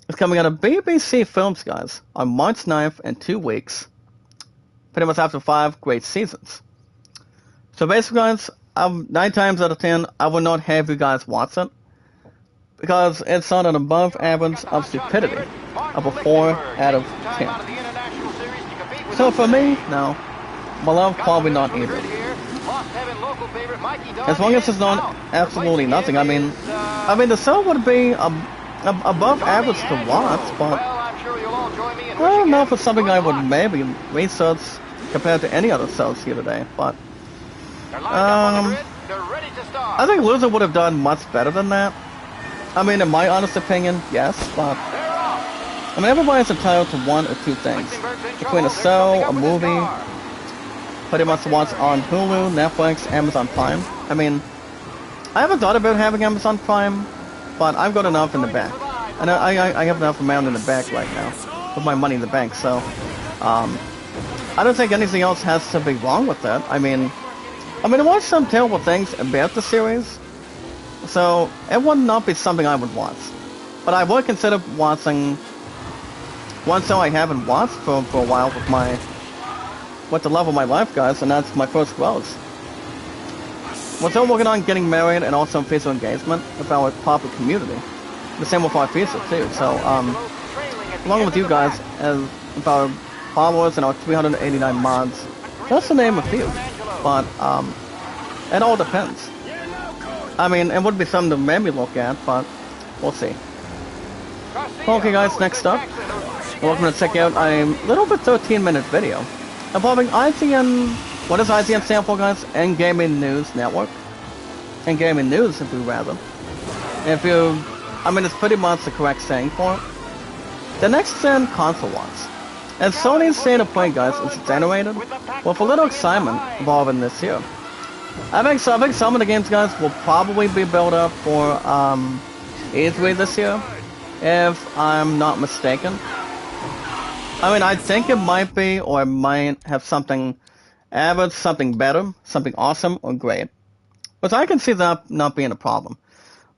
it's coming out of BBC Films, guys, on March 9th in 2 weeks. Pretty much after 5 great seasons. So basically, guys, 9 times out of 10, I will not have you guys watch it, because it's on an above average of stupidity of a 4 out of 10. So for me, no. My love, probably not either. As long as it's not absolutely nothing. I mean, the show would be above average to watch, but I don't know if it's something I would maybe research compared to any other shows here today, but I think Luther would have done much better than that. I mean, in my honest opinion, yes, but I mean, everybody's entitled to one or two things. Between a show, a movie, pretty much to watch on Hulu, Netflix, Amazon Prime. I mean, I haven't thought about having Amazon Prime, but I've got enough in the bank. And I have enough amount in the bank right now, with my money in the bank, so I don't think anything else has to be wrong with that. I mean, there was some terrible things about the series, so it would not be something I would watch. But I would consider watching one show I haven't watched for a while with the love of my life, guys, and that's My First Rose. We're still working on getting married and also official engagement with our proper community. The same with our visa too. So, along with you guys, as with our followers and our 389 mods, just to name a few. But it all depends. I mean, it would be something to maybe look at, but we'll see. Okay, guys, next up, welcome to check out a little bit 13-minute video involving IGN. What does IGN stand for, guys? And Gaming News Network. And Gaming News, if we rather. It's pretty much the correct saying for it. The next-gen console launch. And Sony's State of Play, guys, is generated with a little excitement involved in this year. I think so. I think some of the games, guys, will probably be built up for E3 this year, if I'm not mistaken. I mean, I think it might be, or it might have something average, something better, something awesome, or great. But I can see that not being a problem.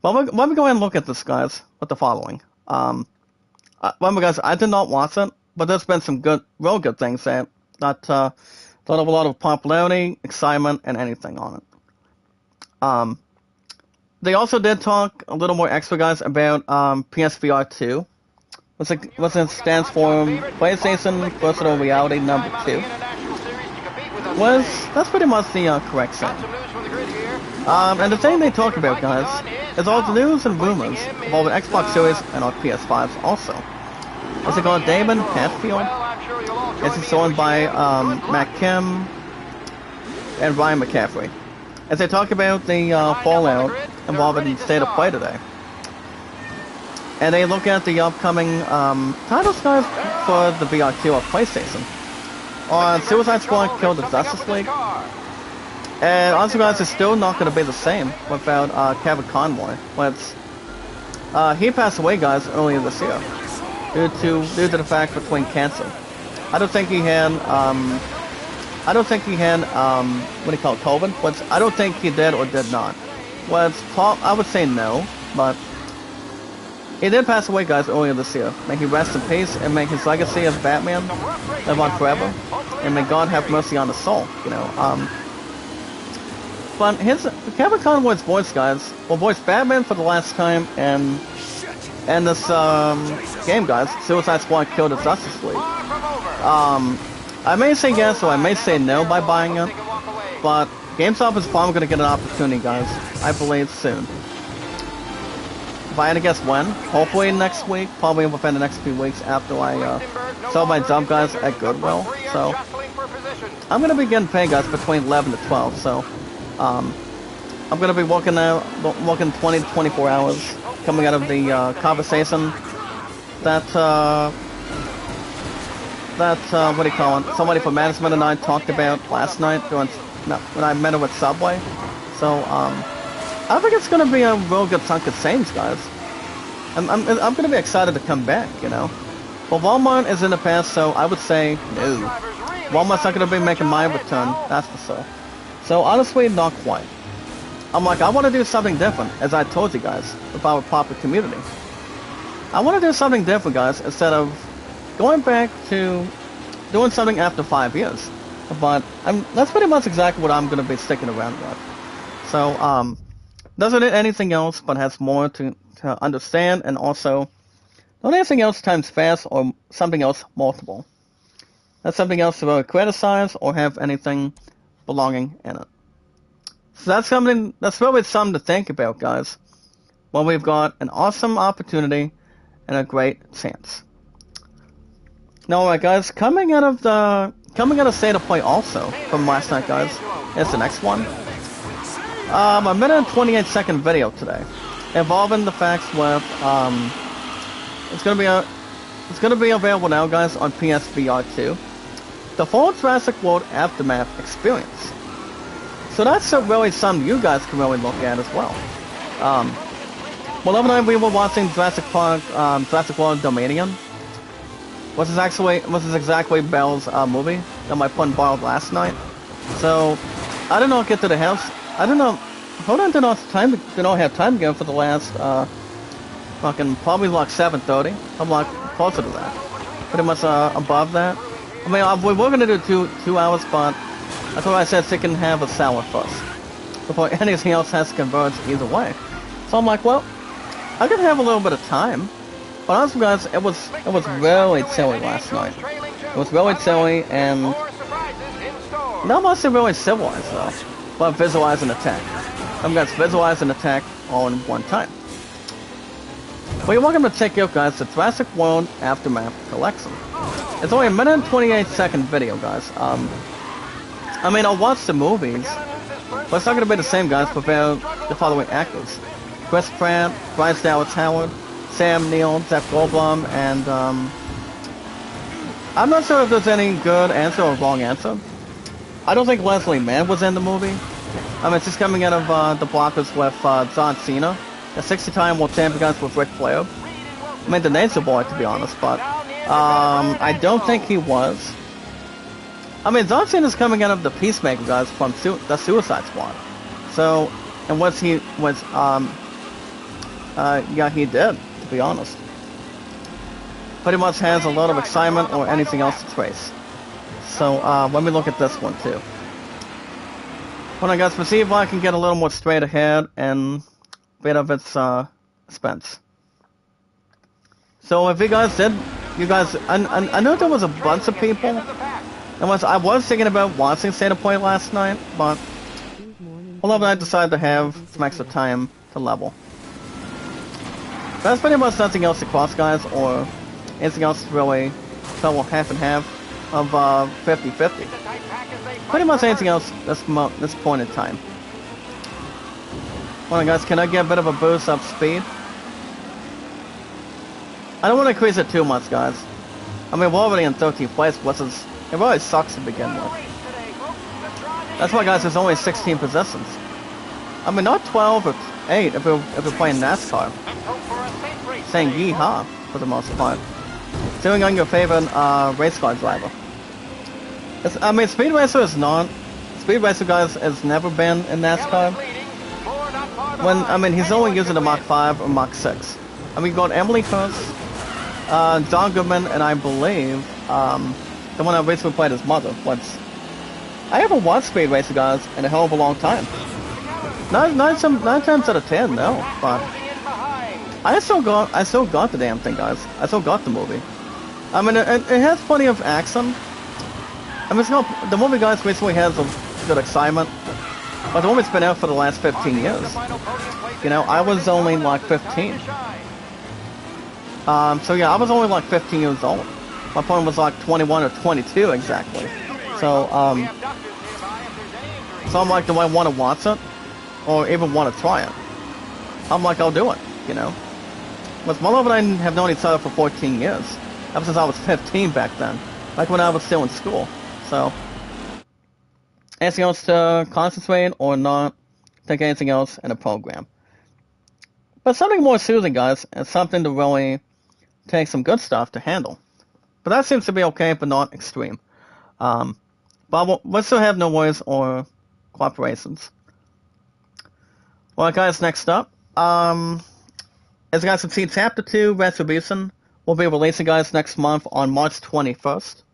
But let me go ahead and look at this, guys, with the following. Remember, guys, I did not watch it, but there's been some real good things that don't have a lot of popularity, excitement, and anything on it. They also did talk a little more extra, guys, about PSVR 2, which it stands for PlayStation Virtual Reality Number 2. That's pretty much the correct thing. And the thing they talk about, guys, is all the news and rumors involving Xbox Series and our PS5s also. Is it called Damon Hatfield? It's joined by Matt Kim and Ryan McCaffrey, as they talk about the fallout involving the state of play today. And they look at the upcoming titles, guys, for the VR2 of PlayStation. On Suicide Squad Kill the Justice League. And also, guys, it's still not going to be the same without Kevin Conroy. He passed away, guys, earlier this year due to the fact between cancer. I don't think he had what do you call it, COVID? But I don't think he did or did not. I would say no, but he did pass away, guys, earlier this year. May he rest in peace, and may his legacy as Batman live on forever, and may God have mercy on his soul, you know. But Kevin Conroy's voice, guys, will voice Batman for the last time, and this game, guys, Suicide Squad Kill the Justice League. I may say yes or I may say no by buying it, but GameStop is probably going to get an opportunity, guys. I believe soon. If I had to guess when, hopefully next week, probably within the next few weeks after I sell my dump, guys, at Goodwill. So I'm going to be getting paid, guys, between 11 to 12. So I'm going to be working 20 to 24 hours coming out of the conversation that what do you call it? Somebody from management and I talked about last night when I met her at Subway. So I think it's going to be a real good chunk of change, guys. I'm going to be excited to come back, you know. Well, Walmart is in the past, so I would say no. Walmart's not going to be making my return, that's for sure. So honestly, not quite. I'm like, I want to do something different, as I told you guys, with our proper community. I want to do something different, guys, instead of going back to doing something after 5 years. But that's pretty much exactly what I'm going to be sticking around with. So, doesn't need anything else, but has more to understand, and also not anything else times fast or something else multiple. That's something else to really criticize or have anything belonging in it. So that's really something to think about, guys, when we've got an awesome opportunity and a great chance. Now, alright, guys, coming out of State of Play also from last night, guys, is the next one. A minute and 28-second video today, involving the facts with it's gonna be available now, guys, on PSVR 2. The full Jurassic World Aftermath experience. So that's really something you guys can really look at as well. Well, the other night we were watching Jurassic World Dominion, which is exactly Belle's movie that my friend borrowed last night. So I did not get to the house. I don't know. Hold on, did not have time to go for the last probably like 7:30. I'm like closer to that, pretty much above that. I mean, we were gonna do two hours, but that's what I said. She can have a salad first before anything else has to converge either way. So I'm like, well, I could have a little bit of time. But honestly, guys, it was really chilly last night. It was really chilly and not much to really civilized though, but visualize an attack. I'm going to visualize an attack all in one time. Well, you're welcome to check out, guys, the Jurassic World Aftermath Collection. It's only a minute and 28-second video, guys. I mean, I'll watch the movies, but it's not going to be the same, guys, without the following actors: Chris Pratt, Bryce Dallas Howard, Sam Neill, Jeff Goldblum, and I'm not sure if there's any good answer or wrong answer. I don't think Leslie Mann was in the movie, I mean, it's just coming out of the blockers with John Cena, a 60-time world champion guys with Ric Flair. I mean, the Nature Boy, to be honest, but I don't think he was. I mean, John Cena's coming out of the Peacemaker guys from the Suicide Squad. So, and what he was, yeah, he did, to be honest. Pretty much has a lot of excitement or anything else to trace. So, let me look at this one too. Hold on, guys, let's see if I can get a little more straight ahead and bit of its expense. So, if you guys did, I know there was a bunch of people. I was thinking about watching State of Play last night, but I decided to have some extra time to level. That's pretty much nothing else to cross, guys, or anything else to really level half and half of 50-50. Pretty much anything else at this point in time. Hold on, guys, can I get a bit of a boost up speed? I don't want to increase it too much, guys. I mean, we're already in 13th place, which is, it really sucks to begin with. That's why, guys, there's only 16 positions. I mean, not 12 or 8 if we're playing NASCAR. Saying yeehaw, for the most part. Doing on your favorite race car driver. I mean, Speed Racer is not... Speed Racer, guys, has never been in NASCAR. I mean, he's only using the Mach 5 or Mach 6. I mean, we got Emily Hurst, John Goodman, and I believe, the one that recently played his mother. I haven't watched Speed Racer, guys, in a hell of a long time. Nine times out of 10, no, but I still got the damn thing, guys. I still got the movie. I mean, it has plenty of action. I mean, the movie, guys, recently has a good excitement, but the movie's been out for the last 15 years. You know, I was only like 15. So yeah, I was only like 15 years old. My opponent was like 21 or 22 exactly. So, so I'm like, do I want to watch it? Or even want to try it? I'm like, I'll do it, you know? But my love and I have known each other for 14 years. Ever since I was 15 back then. Like when I was still in school. So, anything else to concentrate or not take anything else in a program. But something more soothing, guys, and something to really take some good stuff to handle. But that seems to be okay, but not extreme. But we'll still have no worries or cooperations. Well, guys, next up, as you guys can see, Chapter 2, Retribution, will be releasing, guys, next month on March 21st.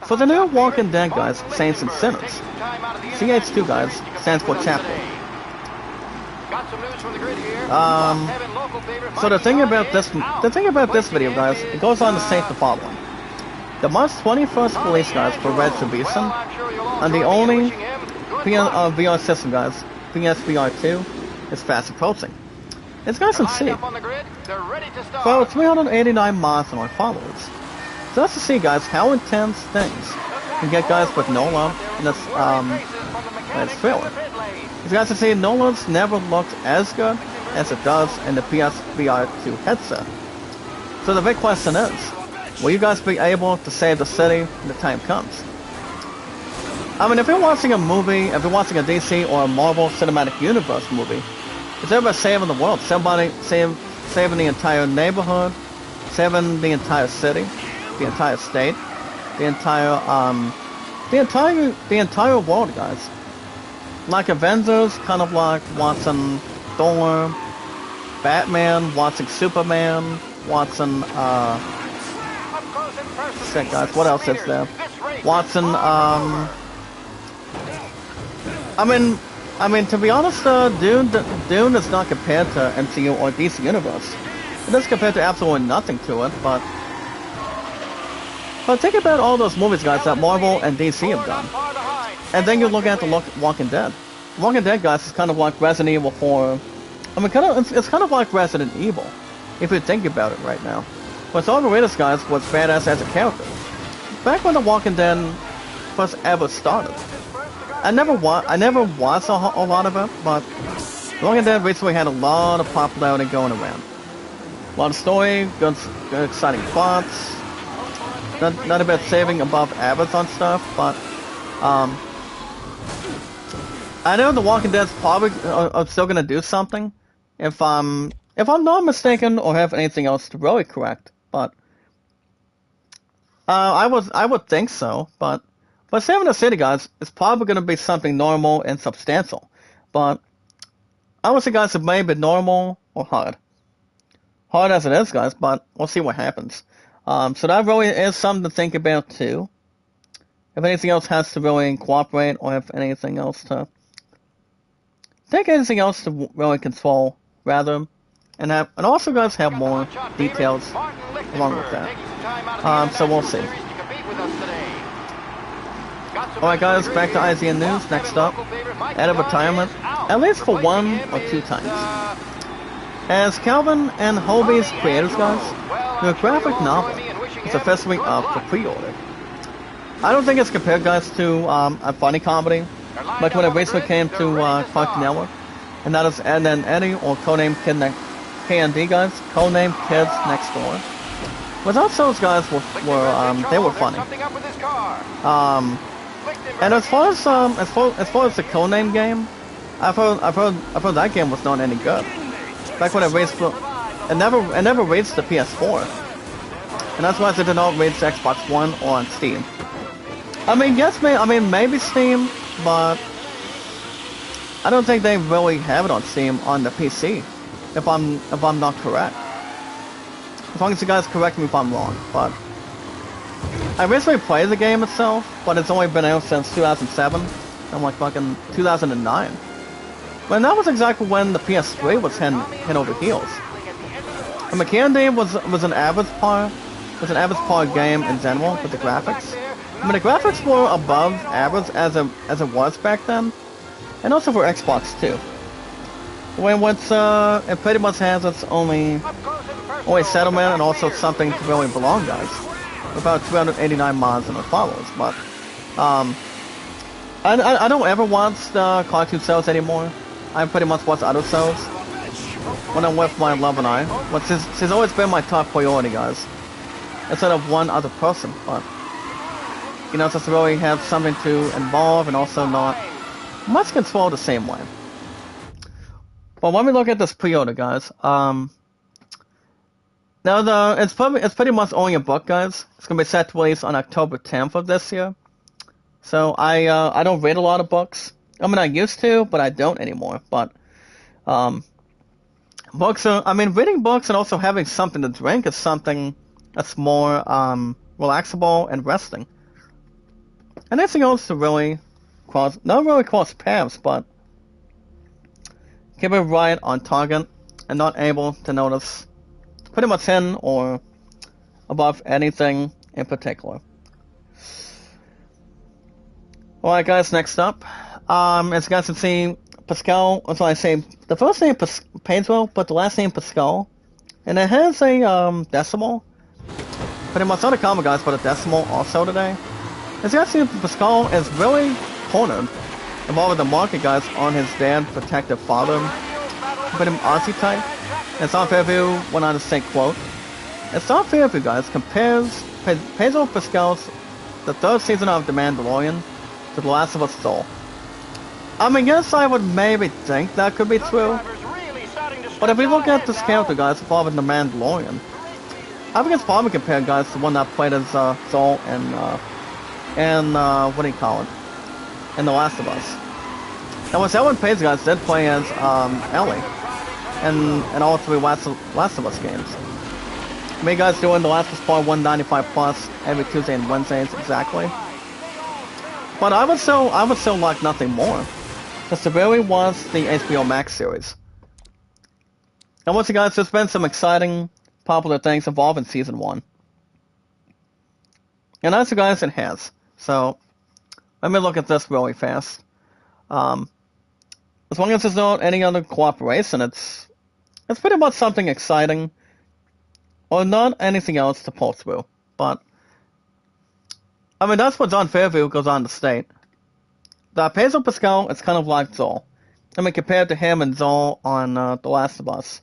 For the new Walking Dead, guys, Saints and Sinners. CH2, guys, stands for Chapter. So the thing about this video, guys, it goes on to state the following. The March 21st release, guys, for Retribution, and the only VR system, guys, PSVR 2, is fast approaching. As you guys can see, for 389 miles on our followers. So that's to see, guys, how intense things can get, guys, with Nola in this trailer. As you guys can see, Nola's never looked as good as it does in the PSVR 2 headset. So the big question is, will you guys be able to save the city when the time comes? I mean, if you're watching a movie, if you're watching a DC or a Marvel Cinematic Universe movie, it's about saving the world, saving the entire neighborhood, saving the entire city, the entire state, the entire world, guys. Like Avengers, kind of like watching Thor, Batman, watching Superman, watching shit, guys, what else is there? Watching I mean, to be honest, Dune is not compared to MCU or DC Universe. It is compared to absolutely nothing to it, but think about all those movies, guys, that Marvel and DC have done. And then you look at the Walking Dead. Walking Dead, guys, is kind of like Resident Evil 4. I mean, it's kind of like Resident Evil, if you think about it right now. But Saul Veritas, guys, was badass as a character. Back when the Walking Dead first ever started. I never watched a lot of it, but Walking Dead recently had a lot of popularity going around. A lot of story, good exciting plots. Not about saving above average on stuff, but I know The Walking Dead's probably are still gonna do something, if I'm not mistaken or have anything else to really correct. But I would think so. But Saving the City, guys, is probably gonna be something normal and substantial. But I would say, guys, it may be normal or hard. Hard as it is, guys, but we'll see what happens. So that really is something to think about too. If anything else has to really cooperate, or if anything else to take anything else to really control, rather, and also, guys, have more details along with that. So we'll see. Alright, guys, back to IZN News. Next up, out of retirement, at least for 1 or 2 times. As Calvin and Hobie's creators, guys, their graphic novel is officially up for pre-order. I don't think it's compared, guys, to a funny comedy, like when it recently came to Cartoon Network, and that is Ed and Eddie, or codenamed KND, guys, codenamed Kids Next Door. Without those guys they were funny. And as far as the codename game, I've heard that game was not any good. Back when it never reached the PS4, and that's why it did not reach Xbox One or on Steam. I mean, yes, maybe Steam, but I don't think they really have it on Steam on the PC. If I'm not correct. As long as you guys correct me if I'm wrong, but I recently played the game itself, but it's only been out since 2007. I'm like fucking 2009. But that was exactly when the PS3 was head over heels. And McCandy was an average par game in general with the graphics. I mean, the graphics were above average as it was back then, and also for Xbox too. When it pretty much has its only settlement and also something to really belong, guys. About 289 mods and followers, but I don't ever watch the cartoon shows anymore. I pretty much watch other shows when I'm with my love and I, which she's always been my top priority, guys, instead of one other person. But you know, just really have something to involve and also not much control the same way. Well, when we look at this pre-order, guys, now it's pretty much only a book, guys. It's gonna be set to release on October 10th of this year. So I don't read a lot of books. I mean, I used to, but I don't anymore. But reading books and also having something to drink is something that's more relaxable and resting. And anything else to really not really cross paths, but keep it right on target and not able to notice pretty much in or above anything in particular. Alright, guys, next up. As you guys can see, Pascal, that's why I say the first name Pedro, but the last name Pascal. And it has a decimal. Pretty much not a comma, guys, but a decimal also today. As you guys see, Pascal is really cornered involving the market, guys, on his dad, protective father, put him Aussie type. And it's not fair view went on to say, quote, "It's not fair view, guys, compares Pedro Pascal's the 3rd season of The Mandalorian to The Last of Us Soul." I mean, yes, I would maybe think that could be true. But if we look at this character, guys, involving The Mandalorian, I think it's probably compared, guys, to the one that played as Soul and what do you call it? In The Last of Us. And what's Ellen Page, guys, did play as Ellie in all 3 Last of Us games. Me, guys, doing The Last of Us Part 195 plus every Tuesday and Wednesdays exactly. But I would still like nothing more. Because it really was the HBO Max series. And once again, guys, there's been some exciting, popular things involved in Season 1. And as you guys, it has. So, let me look at this really fast. As long as there's not any other cooperation, it's pretty much something exciting. Or not anything else to pull through. But, I mean, that's what John Fairview goes on to state. That Pedro Pascal is kind of like Zol. I mean, compared to him and Zol on The Last of Us.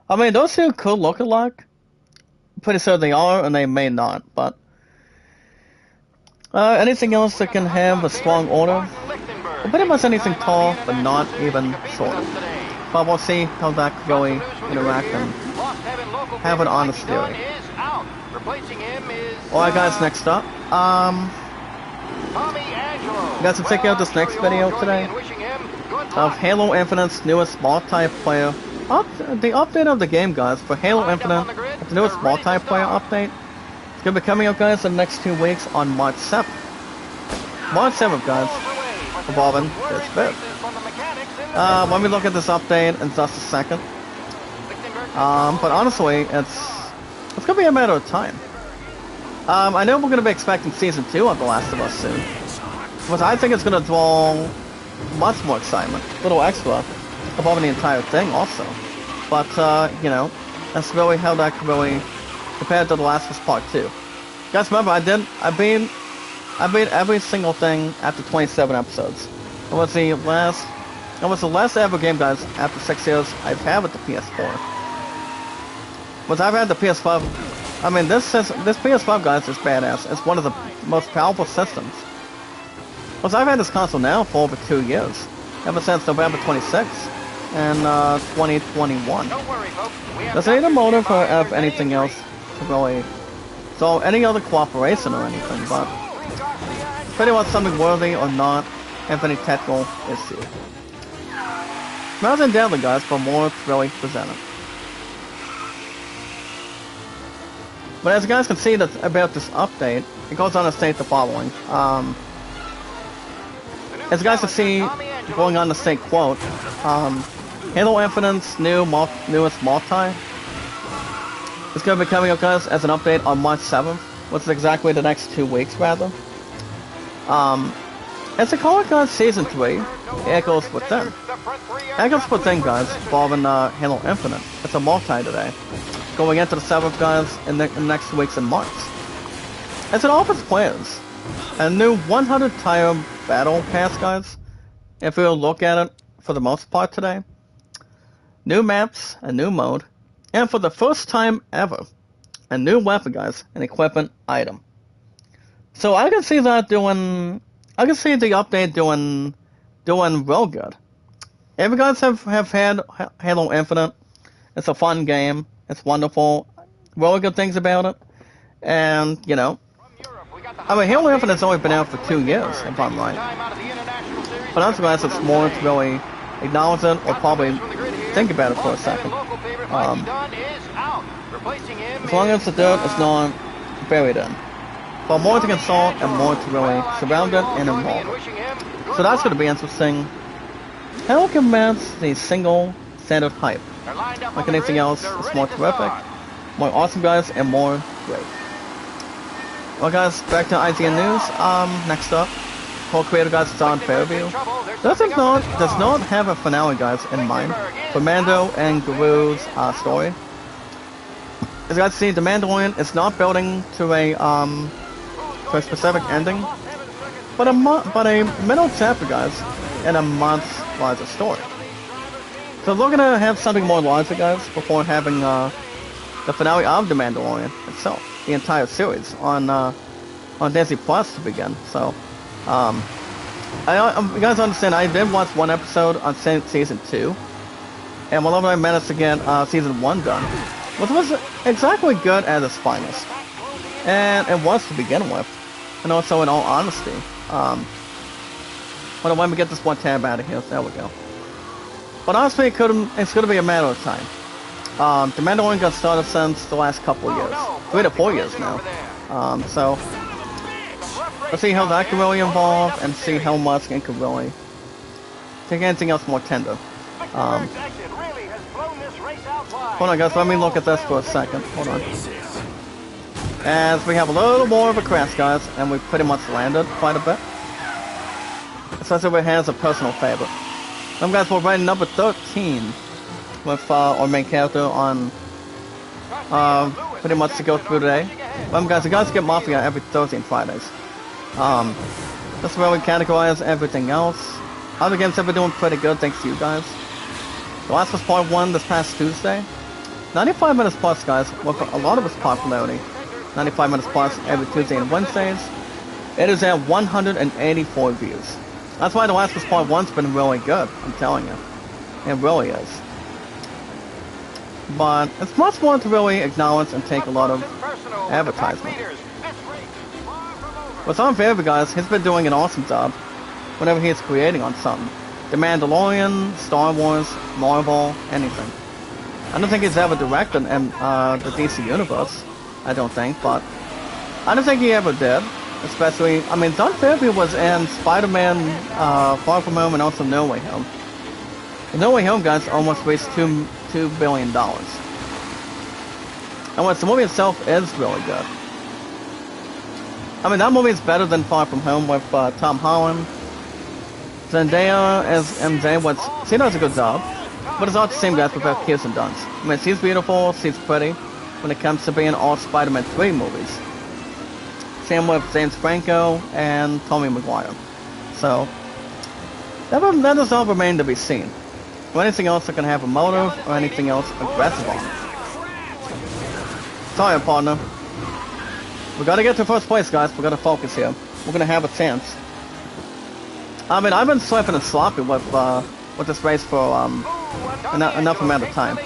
I mean, those two could look alike. Pretty sure they are, and they may not, but anything else that can have a strong order? pretty much anything tall, but not even short. But we'll see how that could really interact and have an honest theory. Alright guys, next up, you guys can check out this next video today of Halo Infinite's newest multiplayer the update of the game, guys, for Halo Infinite. The newest multiplayer update. It's gonna be coming out, guys, in the next 2 weeks on March 7th. March 7th, guys, involving this bit. Let me look at this update in just a second. But honestly, it's gonna be a matter of time. I know we're gonna be expecting Season 2 of The Last of Us soon. But I think it's gonna draw much more excitement, a little extra, involving the entire thing also. But, you know, that's really how that could really compare to The Last of Us Part 2. Guys, remember, I beat every single thing after 27 episodes. It was the last ever game, guys, after 6 years I've had with the PS4. But I've had the PS5. I mean, this PS5, guys, is badass. It's one of the most powerful systems. But I've had this console now for over 2 years, ever since November 26th in 2021. Does it need a motive or have anything else to really, so any other cooperation or anything, but pretty much something worthy or not, have any technical issue. Smells and deadly, guys, but more to really present it. But as you guys can see about this update, it goes on to state the following. As you guys can see, going on to state, quote, Halo Infinite's newest multi is going to be coming up, guys, as an update on March 7th, which is exactly the next 2 weeks, rather. As they call it, guys, Season 3, Echoes Within. Echoes Within, guys, involving Halo Infinite. It's a multi today, going into the 7th, guys, in the next 2 weeks in March. As it offers players a new 100-tier battle pass, guys, if we'll look at it for the most part today. New maps, a new mode, and for the first time ever, a new weapon, guys, an equipment item. So I can see that I can see the update doing real good. If you guys have had Halo Infinite, it's a fun game, it's wonderful, really good things about it, and, you know, I mean, Halo Infinite's only been out for 2 years, if I'm right. But that's why it's more to really acknowledge it, or probably think about it for a second. As long as the dirt is not buried in. But more to consult and more to really surround it and involve it. So that's going to be interesting. How can match the single standard hype? Like anything else, it's more terrific, more awesome, guys, and more great. Well, guys, back to IGN News. Next up, co-creator, guys, John Fairview does not have a finale, guys, in mind for Mando and Guru's story. As you guys see, The Mandalorian is not building to a specific ending, but a middle chapter, guys, in a month's larger story. So we're gonna have something more larger, guys, before having the finale of The Mandalorian itself, the entire series on Disney Plus to begin. So, you guys understand, I did watch one episode on Season 2, and whenever I managed to get Season 1 done, which was exactly good at its finest, and it was to begin with, and also in all honesty. Hold on, let me get this one tab out of here. There we go. But honestly, it's going to be a matter of time. The Mandalorian got started since the last couple of years, 3 to 4 years now. So let's see how that can really evolve, and see how much it can really take anything else more tender. Hold on, guys, let me look at this for a second. Hold on. As we have a little more of a crash, guys, and we've pretty much landed quite a bit. Especially if it has a personal favorite. Guys, we're rating number 13 with our main character on pretty much to go through today. Guys, you guys get Mafia every Thursday and Fridays. That's where we categorize everything else. Other games have been doing pretty good, thanks to you guys. The last was part 1 this past Tuesday. 95 minutes plus, guys, with a lot of its popularity. 95 minutes plus every Tuesday and Wednesdays. It is at 184 views. That's why The Last of Us Part 1's been really good, I'm telling you. It really is. But it's much more to really acknowledge and take a lot of advertisement. With some favorite guys, he's been doing an awesome job whenever he's creating on something. The Mandalorian, Star Wars, Marvel, anything. I don't think he's ever directed in the DC Universe, I don't think, but I don't think he ever did. Especially, I mean, John Favreau was in Spider-Man Far From Home and also No Way Home. The No Way Home, guys, almost reached $2 billion. And what the movie itself is really good. I mean, that movie is better than Far From Home with Tom Holland. Zendaya as MJ, which she does a good job. But it's not the same guys without Kirsten Dunst. I mean, she's beautiful, she's pretty when it comes to being all Spider-Man 3 movies. Same with James Franco and Tobey Maguire. So, that does all remain to be seen. Or anything else that can have a motive or anything else aggressive on it. Sorry, partner. We gotta get to first place, guys. We gotta focus here. We're gonna have a chance. I mean, I've been slipping and sloppy with this race for enough amount of time.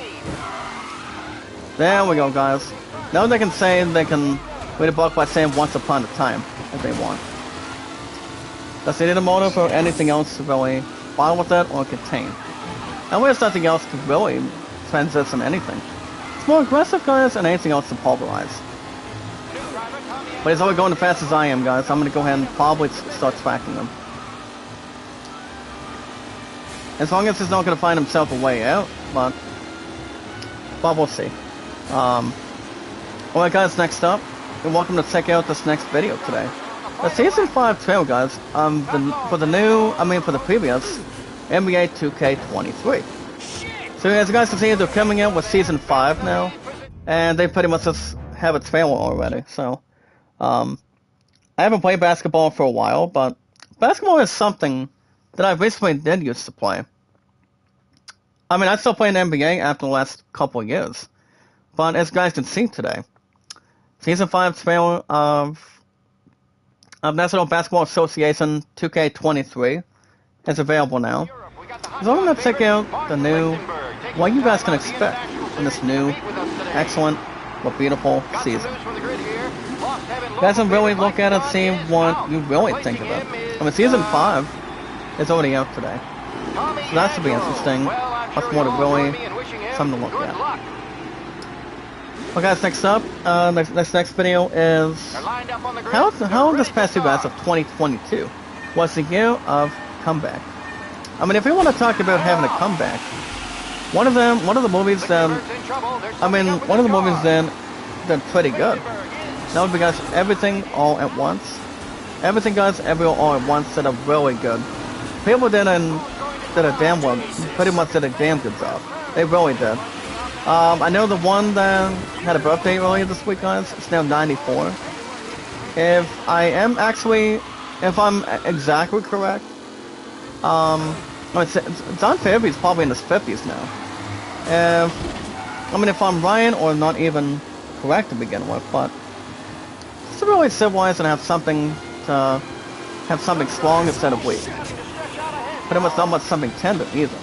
There we go, guys. Now they can say they can read a book by saying once upon a time, if they want. Does it need a motive or anything else to really follow with it or contain? And there's nothing else to really transition anything. It's more aggressive, guys, and anything else to pulverize. But he's already going as fast as I am, guys. I'm gonna go ahead and probably start tracking him. As long as he's not gonna find himself a way out, but we'll see. Alright, guys, next up, and welcome to check out this next video today. The Season 5 trailer, guys, for the previous NBA 2K23. So as you guys can see, they're coming out with Season 5 now, and they pretty much just have a trailer already, so, I haven't played basketball for a while, but basketball is something that I recently did used to play. I mean, I still play in NBA after the last couple of years, but as you guys can see today, Season 5 trailer of National Basketball Association 2K23 is available now. So I'm going to check out what you guys can expect in this new, excellent, but beautiful season. You guys can really look at it and see what you really think of it. I mean, Season 5 is already out today. So that should be interesting. Much more to really, something to look at. Well, guys, next up, next video is how this past year, guys, of 2022 was the year of comeback. I mean, if we want to talk about having a comeback, one of the movies then did pretty good. That would be, guys, Everything All at Once. Everything, guys, Everywhere All at Once did a really good. People did a damn well, pretty much did a damn good job. They really did. I know the one that had a birthday earlier this week, guys, it's now 94. If I'm exactly correct, John Favreau's probably in his 50s now. If I'm right or not even correct to begin with, but it's really civilized and have something strong instead of weak. Pretty much not much something tender either.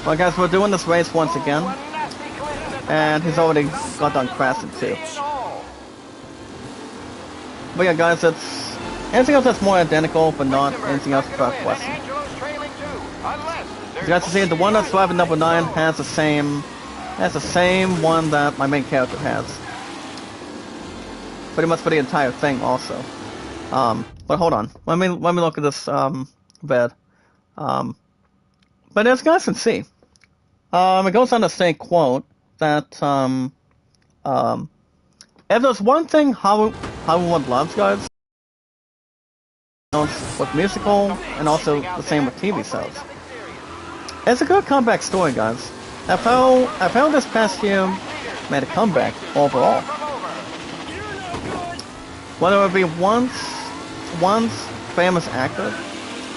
Well, guys, we're doing this race once again, and he's already got done crashing too. But yeah, guys, it's anything else that's more identical, but not anything else without question. As you guys can see, the one that's driving number 9 has the same one that my main character has. Pretty much for the entire thing, also. But hold on, let me look at this bed. But as you guys can see, it goes on to say, quote, that if there's one thing Hollywood loves, guys, with musical and also the same with TV shows. It's a good comeback story, guys. I found this past year made a comeback overall. Whether it be once famous actor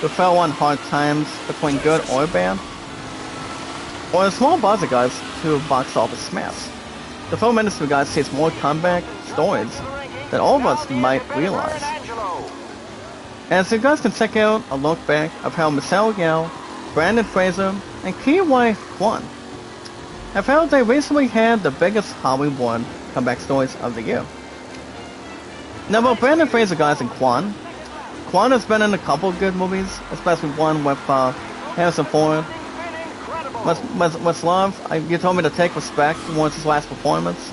who fell on hard times between good or bad, or a small budget, guys, to box office smash. The film industry, guys, sees more comeback stories than all of us might realize. And so you guys can check out a look back of how Michelle Yeoh, Brandon Fraser, and key wife Kwon have how they recently had the biggest Hollywood comeback stories of the year. Now about Brandon Fraser guys and Kwon has been in a couple of good movies, especially one with Harrison Ford. Much love. You told me to take respect towards his last performance.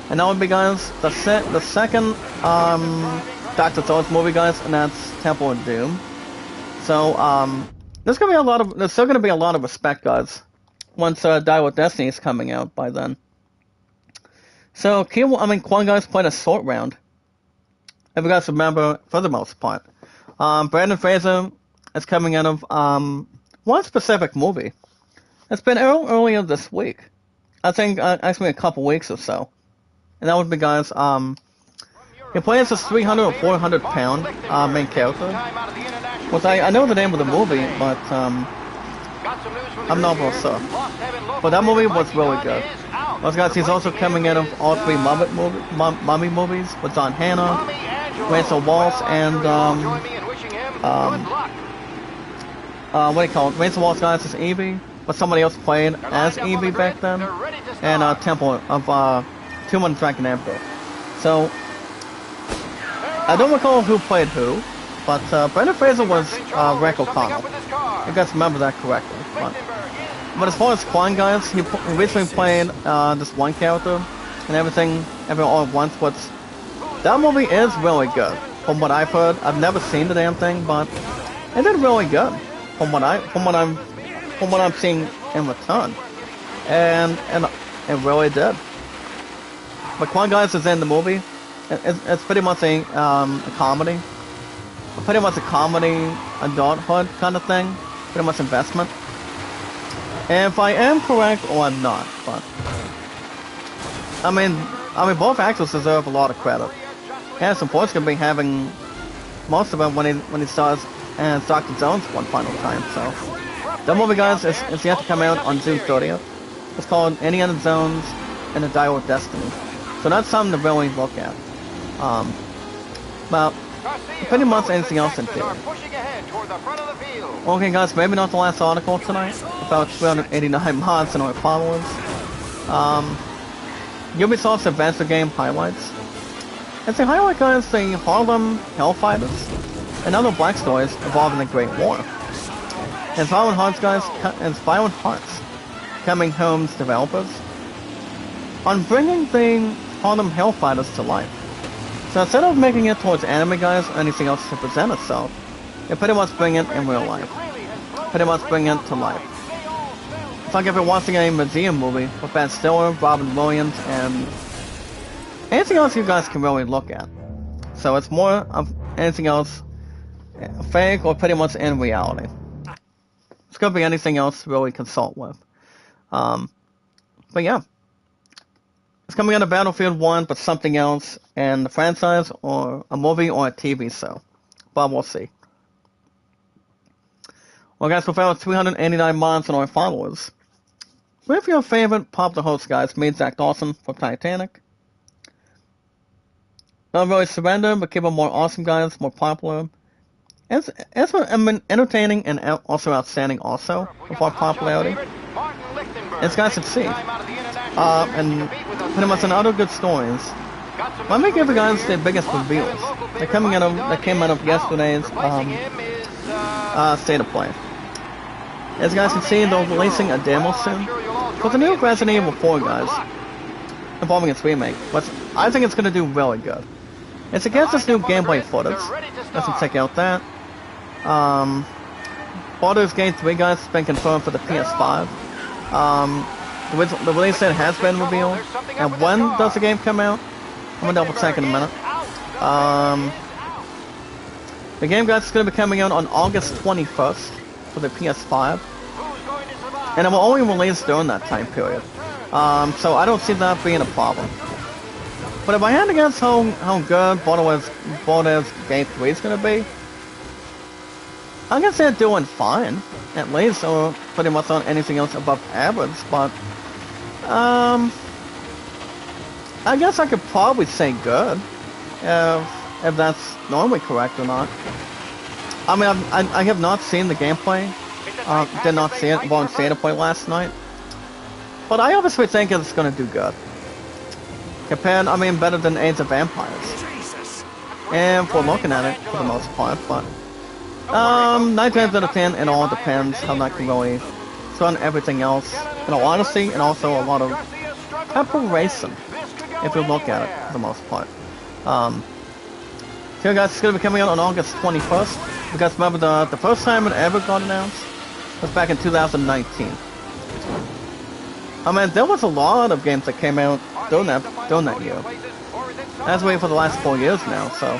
And that would be, guys, the second Dr. Thor's movie, guys, and that's Temple of Doom. So there's still gonna be a lot of respect, guys, once Die with Destiny is coming out by then. So Kwon guys played a short round. If you guys remember, for the most part, Brandon Fraser is coming out of one specific movie. It's been earlier this week. I think actually a couple weeks or so. And that would be, guys, he plays this 300 or 400 pound main character. Which I know the name of the movie, but I'm not real sure. But that movie was really good. Those guys, he's also coming out of all three Mummy movies with John Hannah, Rachel Walsh, and what do you call it? Rachel Walsh, guys, is Evie, but somebody else played as Evie back then, and Temple of Tomb and Dragon Emperor. So I don't recall who played who, but Brendan Fraser was Rick O'Connell. You guys remember that correctly. But as far as Kwon, guys, he recently played this one character and everything all at once. But that movie is really good, from what I've heard. I've never seen the damn thing, but it did really good, from what I'm seeing in return, and it really did. But Kwon, guys, is in the movie. It's pretty much a comedy. Pretty much a comedy, adulthood kind of thing. Pretty much investment. And if I am correct or I'm not, but I mean both actors deserve a lot of credit. Harrison Ford's gonna be having most of it when he stars as Dr. Jones one final time. So that movie, guys, is yet to come out on June 30th. It's called Indiana Jones and the Dial of Destiny. So that's something to really look at. But pretty much anything else in theory. Okay, guys, maybe not the last article tonight. About 389 mods and our followers. Ubisoft's adventure game highlights. As they highlight, guys, the Harlem Hellfighters and other black stories involving the Great War. And Violent Hearts, guys, coming home's developers on bringing the Harlem Hellfighters to life. So instead of making it towards anime, guys, or anything else to present itself, they pretty much bring it in real life. Pretty much bring it to life. It's like if you're watching a museum movie with Ben Stiller, Robin Williams, and anything else you guys can really look at. So it's more of anything else fake or pretty much in reality. It's gonna be anything else to really consult with. But yeah. It's coming out of Battlefield 1, but something else in the franchise, or a movie, or a TV show. But we'll see. Well, guys, with our 389 mods and our followers, what if your favorite popular host, guys, meet Zach Dawson for Titanic? Not really surrender, but keep it more awesome, guys, more popular. It's entertaining and also outstanding, also, with our popularity. As guys can see. And pretty much in other good stories. Let me give you guys the biggest reveals. That came out of yesterday's State of Play. As you guys can see, they're releasing a demo soon for the new Resident Evil 4, guys, involving its remake. But I think it's going to do really good. It's against this new gameplay footage. Let's check out that. Baldur's Gate 3, guys, has been confirmed for the PS5. The release date has been revealed. And when does the game come out? I'm gonna double check in a minute. The game, guys, is gonna be coming out on August 21st for the PS5. And it will only release during that time period. So I don't see that being a problem. But if I had to guess how good Baldur's Gate 3 is gonna be, I guess they're doing fine, at least, or pretty much on anything else above average, but I guess I could probably say good. if that's normally correct or not. I mean, I have not seen the gameplay. Did not see it. Won't see it play last night. But I obviously think it's gonna do good. Compared, I mean, better than Age of Vampires. And if we're looking at it for the most part, but 9 times out of 10, it all depends how that can really run everything else. In all honesty, and also a lot of preparation, if you look at it for the most part. So guys, it's gonna be coming out on August 21st. Because remember, the first time it ever got announced was back in 2019. I mean, there was a lot of games that came out during that year. That's waiting for the last 4 years now, so.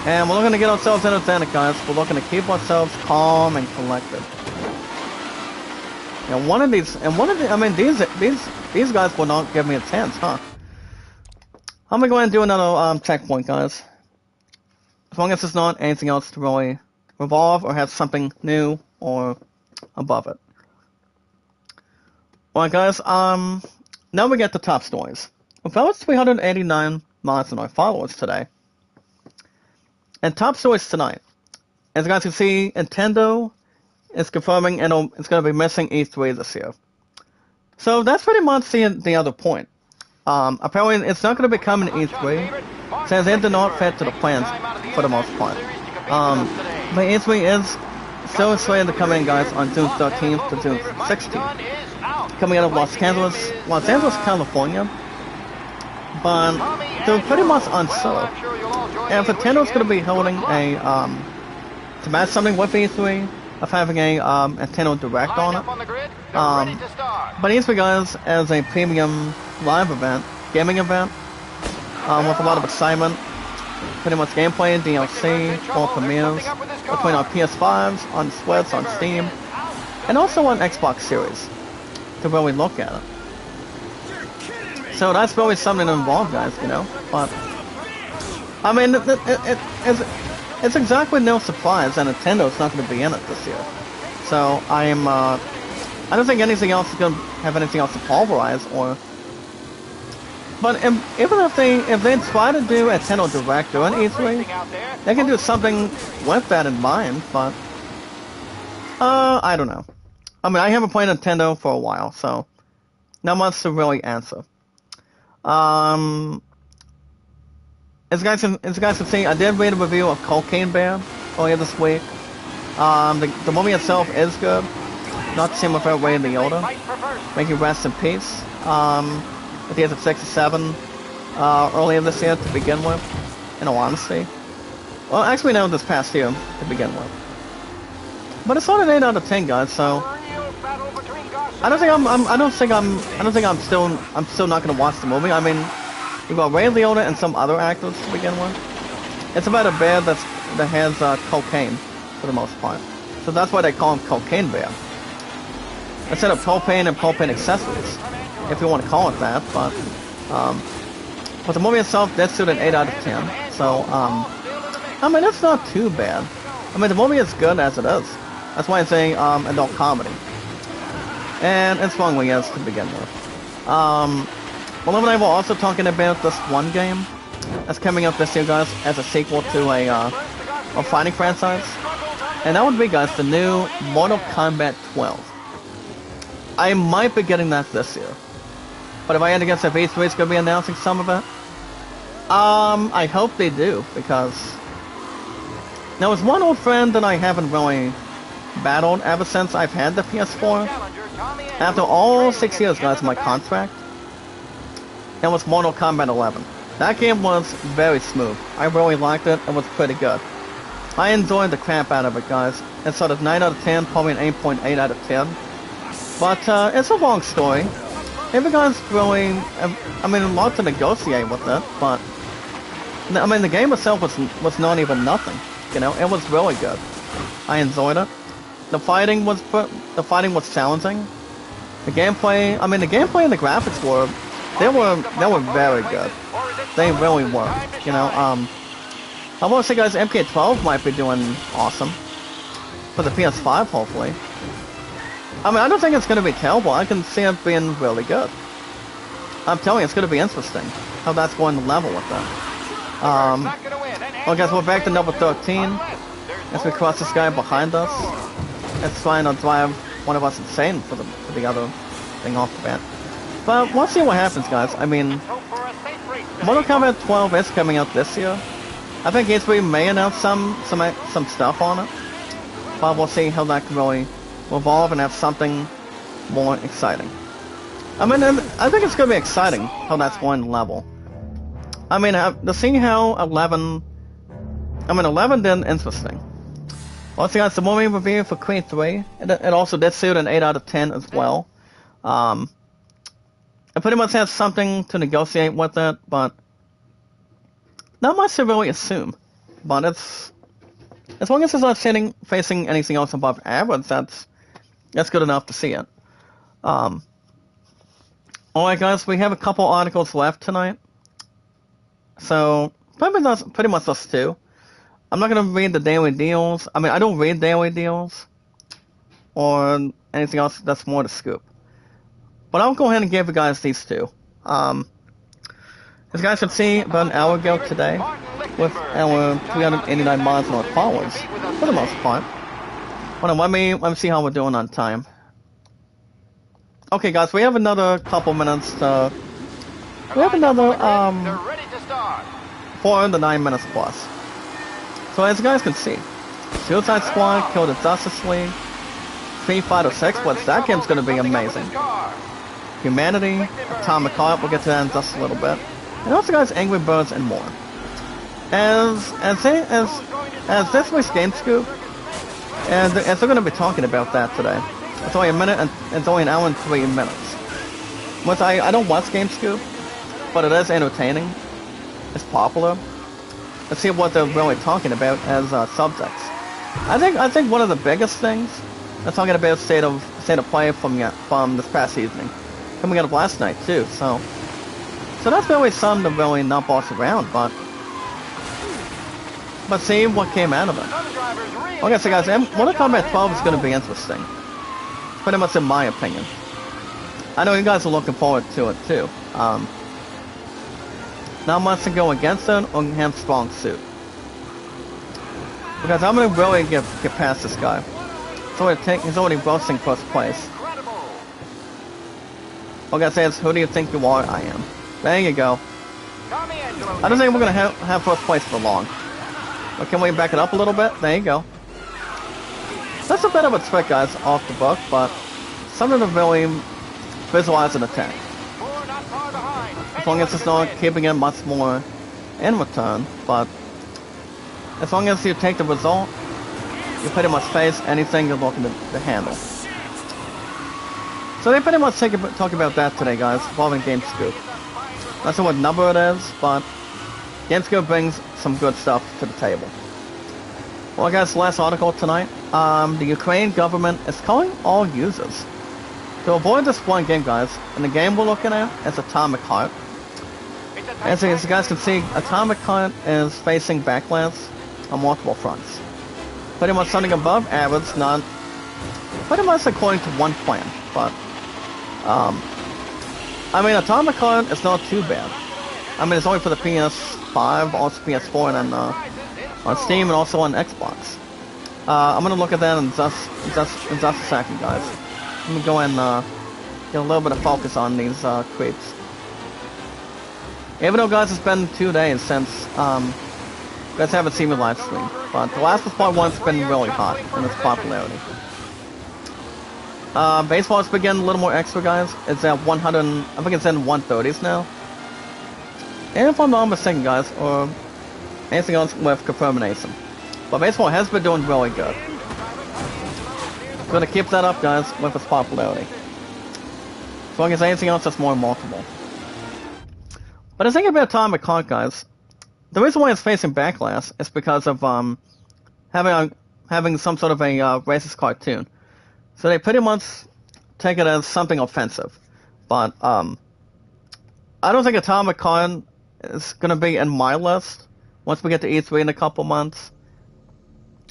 And we're looking to get ourselves entertained, guys. We're looking to keep ourselves calm and collected. And I mean, these guys will not give me a chance, huh? I'm gonna go ahead and do another checkpoint, guys. As long as it's not anything else to really revolve or have something new or above it. Alright, guys, now we get to top stories. With over 389 mods and our followers today. And top stories tonight. As you guys can see, Nintendo is confirming it's going to be missing E3 this year. So that's pretty much the other point. Apparently, it's not going to become an E3, since it did not fit to the plans for the most part. But E3 is still slated to come in, guys, on June 13th to June 16th. Coming out of Los Angeles, California. But they're pretty much unsure. And if Nintendo's going to be holding a, to match something with E3, of having a Nintendo Direct on it. But E3, guys, as a premium live event, gaming event, with a lot of excitement, pretty much gameplay, DLC, full premieres, between our PS5s, on Switch, on Steam, and also on Xbox Series, to really look at it. So that's really something to involve, guys, you know, but, I mean, it's exactly no surprise that Nintendo's not going to be in it this year. So, I don't think anything else is going to have anything else to pulverize, or... But even if they try to do a Nintendo Direct during E3, they can do something with that in mind, but... I don't know. I mean, I haven't played Nintendo for a while, so... Not much to really answer. As you guys can see, I did read a review of Cocaine Bear earlier this week. The movie itself is good. Not the same without Ray Liotta. May he rest in peace. At the age of 67, earlier this year to begin with, in all honesty. Well, actually no, this past year to begin with. But it's not an 8 out of 10, guys, so... I don't think I'm still not gonna watch the movie. I mean, you've got Ray Liotta and some other actors to begin with. It's about a bear that has cocaine for the most part, so that's why they call him Cocaine Bear instead of propane and propane accessories, if you want to call it that. But the movie itself did suit an 8 out of 10. So I mean, it's not too bad. I mean, the movie is good as it is. That's why I'm saying adult comedy. And it's wrongly as to begin with. Well, and I were also talking about this one game that's coming up this year, guys, as a sequel to a fighting franchise. And that would be, guys, the new Mortal Kombat 12. I might be getting that this year. But if I had to guess if E3 is going to be announcing some of it, I hope they do, because there was one old friend that I haven't really battled ever since I've had the PS4. After all 6 years, guys, of my contract, it was Mortal Kombat 11. That game was very smooth. I really liked it. It was pretty good. I enjoyed the crap out of it, guys. It's sort of 9 out of 10, probably an 8.8 out of 10. But it's a long story. If you guys really, I mean, a lot to negotiate with it, but I mean, the game itself was not even nothing. You know, it was really good. I enjoyed it. The fighting was challenging. The gameplay, I mean, the gameplay and the graphics were very good. They really were. You know, I want to say, guys, MK12 might be doing awesome for the PS5, hopefully. I mean, I don't think it's going to be terrible. I can see it being really good. I'm telling you, it's going to be interesting how that's going to level with them. Well, guys, we're back to number 13. As we cross this guy behind us. It's trying to drive one of us insane for the other thing off the bat. But we'll see what happens, guys. I mean, Mortal Kombat 12 is coming out this year. I think E3 may announce some stuff on it. But we'll see how that can really evolve and have something more exciting. I mean, I think it's going to be exciting how that's going to level. I mean, to see how 11 did interesting. Also, guys, the movie review for Creed 3, it also did suit an 8 out of 10 as well. It pretty much has something to negotiate with it, but not much to really assume. But as long as it's not facing anything else above average, that's good enough to see it. Alright, guys, we have a couple articles left tonight. So, pretty much those two. I'm not going to read the daily deals. I mean, I don't read daily deals or anything else that's more to scoop. But I'll go ahead and give you guys these two. As you guys can see, about an hour ago today, with our 389 mods and our followers, for the most part. Hold on, let me see how we're doing on time. Okay, guys, we have another couple minutes to... We have another, 4 to 9 minutes plus. So as you guys can see, Suicide Squad killed the Justice League, Street Fighter 6, but that game's gonna be amazing. Humanity, Atomic Heart, we'll get to that in just a little bit. And also, guys, Angry Birds and more. As this week's Game Scoop, and they're gonna be talking about that today. It's only a minute, and it's only an hour and 3 minutes. Which I don't watch Game Scoop, but it is entertaining. It's popular. Let's see what they're really talking about as subjects. I think one of the biggest things they're talking about state of play from this past evening, coming out of last night too. So that's really something to really not boss around, but see what came out of it. Okay, so guys, Mortal Kombat 12 is going to be interesting. Pretty much in my opinion. I know you guys are looking forward to it too. Not much to go against it or have strong suit. Because I'm gonna really get past this guy. He's already roasting first place. Okay, says, who do you think you are? I am. There you go. I don't think we're gonna have first place for long. But can we back it up a little bit? There you go. That's a bit of a trick, guys, off the book, but something to really visualize an attack. As long as it's not keeping it much more in return, but as long as you take the result, you pretty much face anything you're looking to handle. So they pretty much talk about that today, guys, involving Game Scoop. Not sure what number it is, but Game Scoop brings some good stuff to the table. Well, guys, last article tonight. The Ukraine government is calling all users to avoid this one game, guys. And the game we're looking at is Atomic Heart. As you guys can see, Atomic Heart is facing backlash on multiple fronts. Pretty much something above average, not pretty much according to one plan, but I mean, Atomic Heart is not too bad. I mean, it's only for the PS5, also PS4, and on Steam, and also on Xbox. I'm gonna look at that in just a second, guys. Let me go and get a little bit of focus on these creeps. Even though, guys, it's been 2 days since you guys haven't seen me live stream, but The Last of Us Part 1's been really hot in its popularity. Baseball has been getting a little more extra, guys. It's at 100, I think it's in 130s now. And if I'm not mistaken, guys, or anything else with confirmation. But baseball has been doing really good. Gonna keep that up, guys, with its popularity. As long as anything else that's more multiple. But the thing about Atomic Heart, guys, the reason why it's facing backlash is because of having some sort of a racist cartoon. So they pretty much take it as something offensive. But I don't think Atomic Heart is gonna be in my list once we get to E3 in a couple months,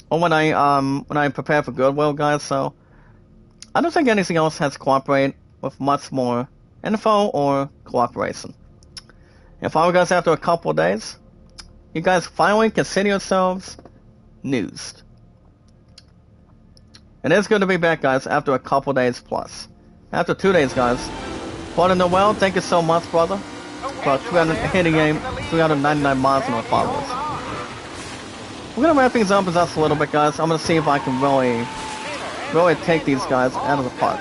or when I prepare for Goodwill, guys. So I don't think anything else has to cooperate with much more info or cooperation. If I were guys after a couple of days, you guys finally consider yourselves newsed. It is good to be back, guys, after a couple days plus. After 2 days, guys. Father Noel, thank you so much, brother, for 399 miles on our followers. We're gonna wrap things up just a little bit, guys. I'm gonna see if I can really take these guys out of the park.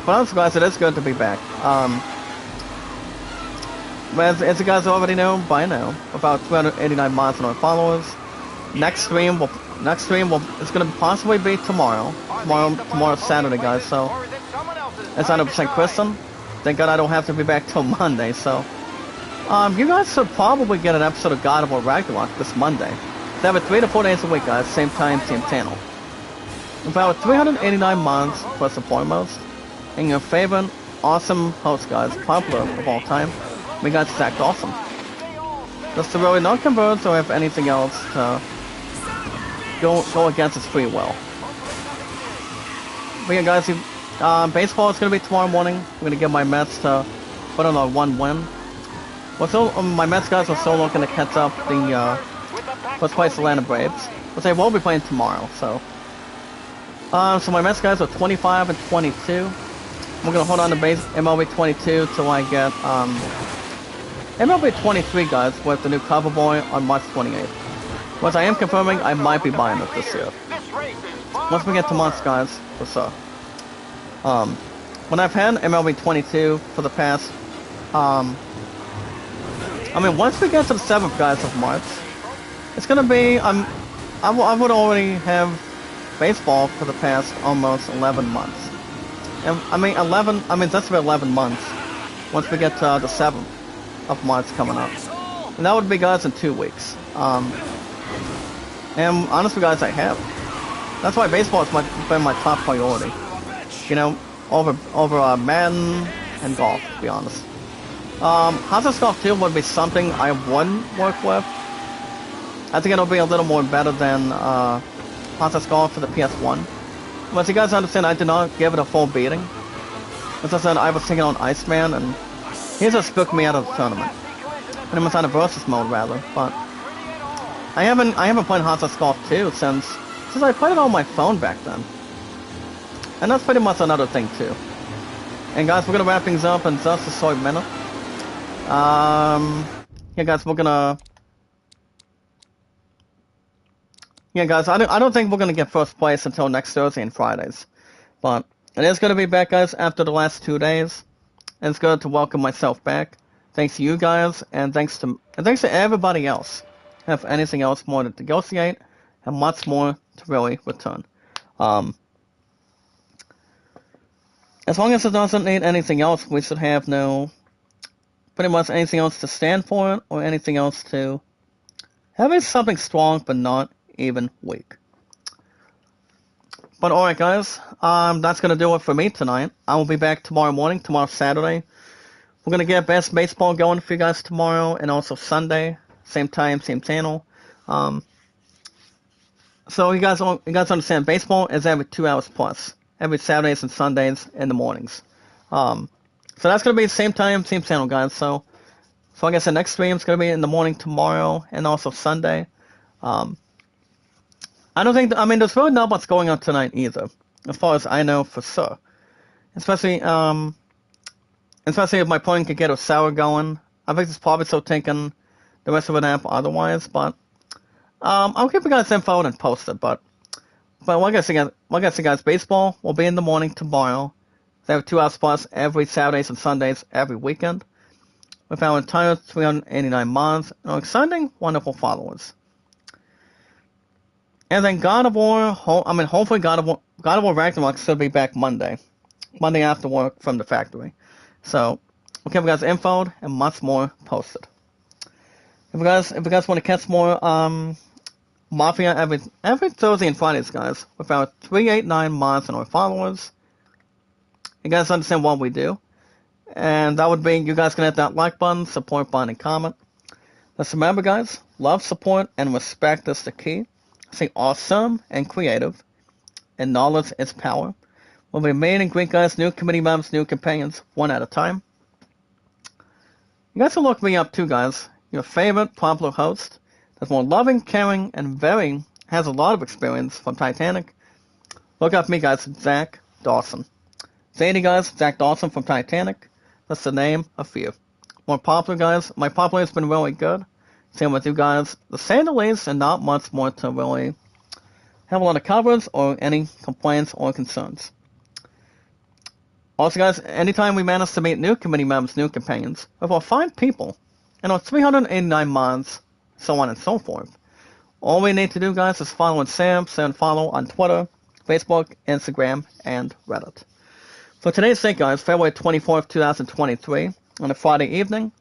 But honestly, guys, it is good to be back. As you guys already know by now, about 289 miles on our followers. Next stream it's gonna possibly be tomorrow. Tomorrow's Saturday, guys. So it's 100% Christian. Thank God I don't have to be back till Monday. So you guys should probably get an episode of God of War Ragnarok this Monday. They have it 3 to 4 days a week, guys. Same time, same channel. About 389 months first and foremost. And your favorite awesome host, guys, popular of all time. We got Zach Awesome. Just to really not converge or have anything else to go against his free will. But yeah, guys, baseball is gonna be tomorrow morning. I'm gonna get my Mets to put on a 1 win. My Mets guys are still looking to catch up the first place Atlanta Braves, which they will be playing tomorrow. So my Mets guys are 25 and 22. We're gonna hold on to base MLB 22 till I get MLB 23, guys, with the new cover boy on March 28th. Once I am confirming, I might be buying it this year. Once we get to months, guys, for sure. When I've had MLB 22 for the past, once we get to the 7th, guys, of March, it's gonna be, I would already have baseball for the past almost 11 months. And, that's about 11 months once we get to the 7th of March coming up. And that would be, guys, in 2 weeks. And honestly, guys, I have. That's why baseball has been my top priority. You know, over Madden and golf, to be honest. Hazard's Golf 2 would be something I wouldn't work with. I think it'll be a little more better than Hazard's Golf for the PS1. But as you guys understand, I did not give it a full beating. As I said, I was taking on Iceman, and he just spooked me out of the tournament. And it was on a versus mode, rather. But I haven't played Hazard's Golf 2 since I played it on my phone back then. And that's pretty much another thing too. And guys, we're gonna wrap things up in just a short minute. Yeah, guys, I don't think we're gonna get first place until next Thursday and Fridays, but it is gonna be back, guys, after the last 2 days. And it's good to welcome myself back. Thanks to you guys, and thanks to everybody else. Have anything else more to negotiate, and much more to really return. As long as it doesn't need anything else, we should have pretty much anything else to stand for it, or anything else to having something strong but not even weak. But alright, guys, that's gonna do it for me tonight. I will be back tomorrow morning, tomorrow Saturday. We're gonna get best baseball going for you guys tomorrow, and also Sunday, same time, same channel. So you guys understand, baseball is every 2 hours plus, every Saturdays and Sundays in the mornings. So that's gonna be the same time, same channel, guys. So like I said, next stream is gonna be in the morning tomorrow, and also Sunday. I don't think, there's really not much going on tonight either, as far as I know for sure. Especially if my opponent can get a sour going. I think it's probably still taking the rest of an app otherwise, but I'll keep you guys info and post it. But like I said, guys, baseball will be in the morning tomorrow. They have 2 hours plus every Saturdays and Sundays every weekend, with our entire 389 mods and our exciting, wonderful followers. And then God of War, hopefully God of War Ragnarok should be back Monday after work from the factory. So we'll keep you guys infoed and much more posted. If you guys want to catch more Mafia every Thursday and Fridays, guys, with our 389 mods and our followers, you guys understand what we do. And that would be, you guys can hit that like button, support button, and comment. Just remember, guys, love, support, and respect is the key. Stay awesome and creative, and knowledge is power. We'll be meeting and greet, guys, new committee members, new companions, one at a time. You guys can look me up too, guys. Your favorite popular host that's more loving, caring, and has a lot of experience from Titanic. Look up me, guys. Zach Dawson. Zadie, guys. Zach Dawson from Titanic. That's the name of few. More popular, guys. My popularity has been really good. Same with you guys. The same the least, and not much more to really have a lot of covers or any complaints or concerns. Also, guys, anytime we manage to meet new committee members, new companions, with our 5 people, and our 389 mods, so on and so forth, all we need to do, guys, is follow Sam follow on Twitter, Facebook, Instagram, and Reddit. For today's date, guys, February 24th, 2023, on a Friday evening,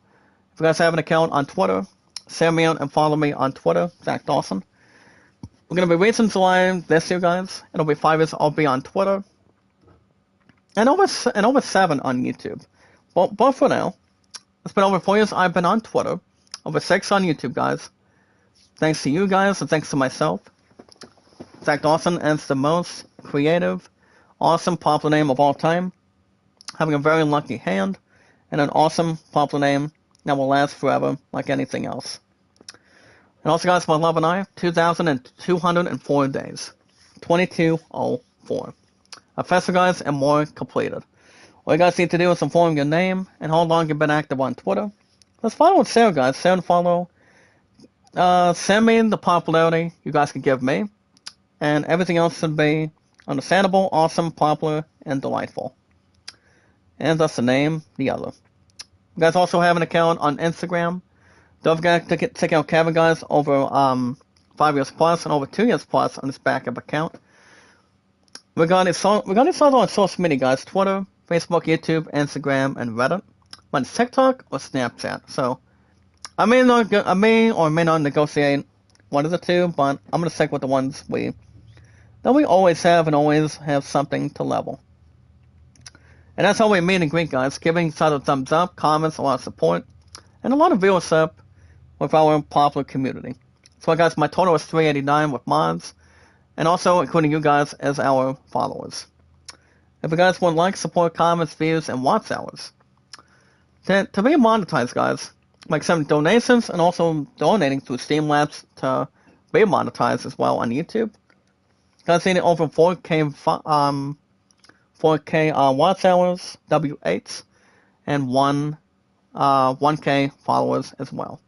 if you guys have an account on Twitter, send me out and follow me on Twitter, Zach Dawson. We're going to be racing July this year, guys. It'll be 5 years I'll be on Twitter. And over 7 on YouTube. But for now, it's been over 4 years I've been on Twitter. Over 6 on YouTube, guys. Thanks to you guys, and thanks to myself. Zach Dawson is the most creative, awesome, popular name of all time. Having a very lucky hand, and an awesome, popular name that will last forever, like anything else. And also, guys, my love and I, 2,204 days. 2204. A festival, guys, and more completed. All you guys need to do is inform your name and how long you've been active on Twitter. Let's follow with Sarah, guys. Sarah and follow. Send me the popularity you guys can give me. And everything else should be understandable, awesome, popular, and delightful. And that's the name, the other. You guys also have an account on Instagram. Don't forget to check out Kevin, guys, over 5 years plus and over 2 years plus on his backup account. We're going to start on social media, guys. Twitter, Facebook, YouTube, Instagram, and Reddit. But it's TikTok or Snapchat. So, I may or may not negotiate one of the two, but I'm going to stick with the ones we always have and always have something to level. And that's how we meet and greet, guys. Giving each other thumbs up, comments, a lot of support, and a lot of viewership with our popular community. So, guys, my total is 389 with mods. And also including you guys as our followers. If you guys want likes, support, comments, views, and watch hours, to be monetized, guys, like some donations and also donating through Streamlabs to be monetized as well on YouTube. Guys, need over 4K watch hours, W8s, and 1K followers as well.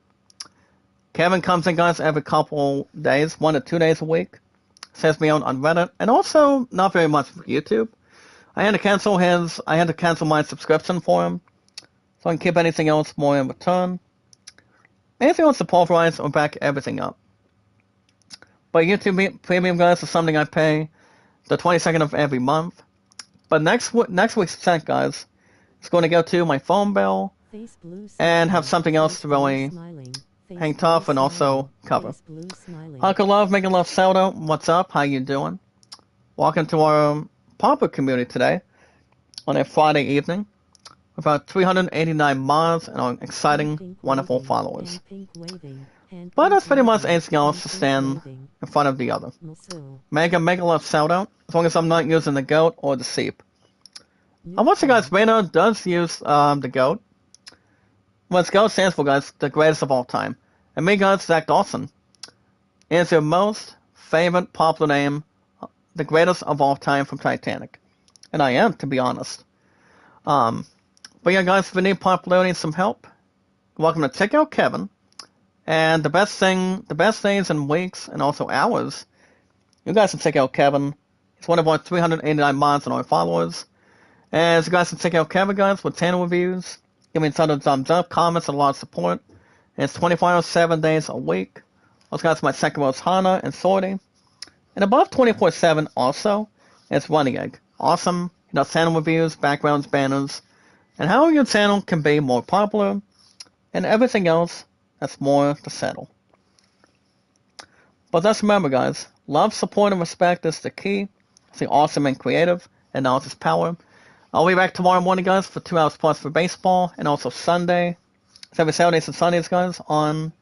Kevin comes in, guys, every couple days, 1 to 2 days a week. Says me out on Reddit, and also not very much for YouTube. I had to cancel my subscription for him, so I can keep anything else more in return. Anything else to pulverize or back everything up. But YouTube Premium, guys, is something I pay the 22nd of every month. But next week's check, guys, is going to go to my phone bill and have something else to really hang tough and also cover. Uncle Love, making love shout out. What's up? How you doing? Welcome to our popular community today on a Friday evening with about 389 mods and our exciting, wonderful followers. But that's pretty much anything else to stand in front of the other. Mega love shout out, as long as I'm not using the goat or the sheep. I want you guys, Rainer does use the goat. What GOAT stands for, guys, the greatest of all time. And me, guys, Zach Dawson, is your most favorite popular name, the greatest of all time from Titanic. And I am, to be honest. But yeah, guys, if you need popularity and some help, you're welcome to check out Kevin. And the best days and weeks and also hours, you guys can check out Kevin. He's one of our 389 mods and our followers. And you guys can check out Kevin, guys, with channel reviews. Give me a ton of thumbs up, comments, and a lot of support. And it's 24 hours, 7 days a week. Also, guys, my second most Hana and Sortie. And above 24/7 also, it's Running Egg. Awesome, channel reviews, backgrounds, banners, and how your channel can be more popular, and everything else that's more to settle. But just remember, guys, love, support, and respect is the key. Stay awesome and creative, and knowledge is power. I'll be back tomorrow morning, guys, for 2 hours plus for baseball, and also Sunday. It's every Saturdays and Sundays, guys, for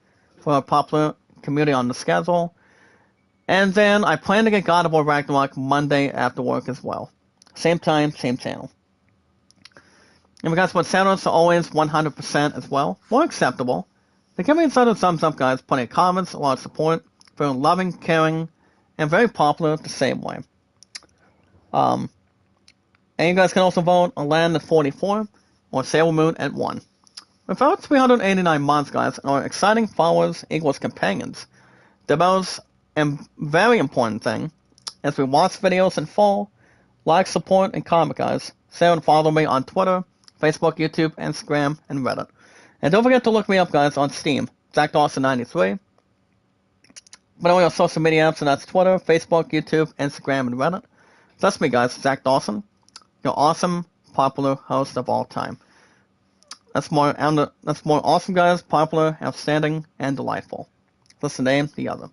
our popular community on the schedule. And then I plan to get God of War Ragnarok Monday after work as well. Same time, same channel. And guys, but shoutouts are always 100% as well. More acceptable. But give me a sort of thumbs up, guys. Plenty of comments, a lot of support. Very loving, caring, and very popular the same way. And you guys can also vote on Land at 44 or Sailor Moon at 1. Without 389 mods, guys, our exciting followers equals companions. The most very important thing is we watch videos in full, like, support, and comment, guys. Share and follow me on Twitter, Facebook, YouTube, Instagram, and Reddit. And don't forget to look me up, guys, on Steam, ZachDawson93. But all your social media apps, and that's Twitter, Facebook, YouTube, Instagram, and Reddit. So that's me, guys, Zach Dawson, your awesome, popular host of all time. That's more awesome, guys, popular, outstanding, and delightful. That's the name, the other.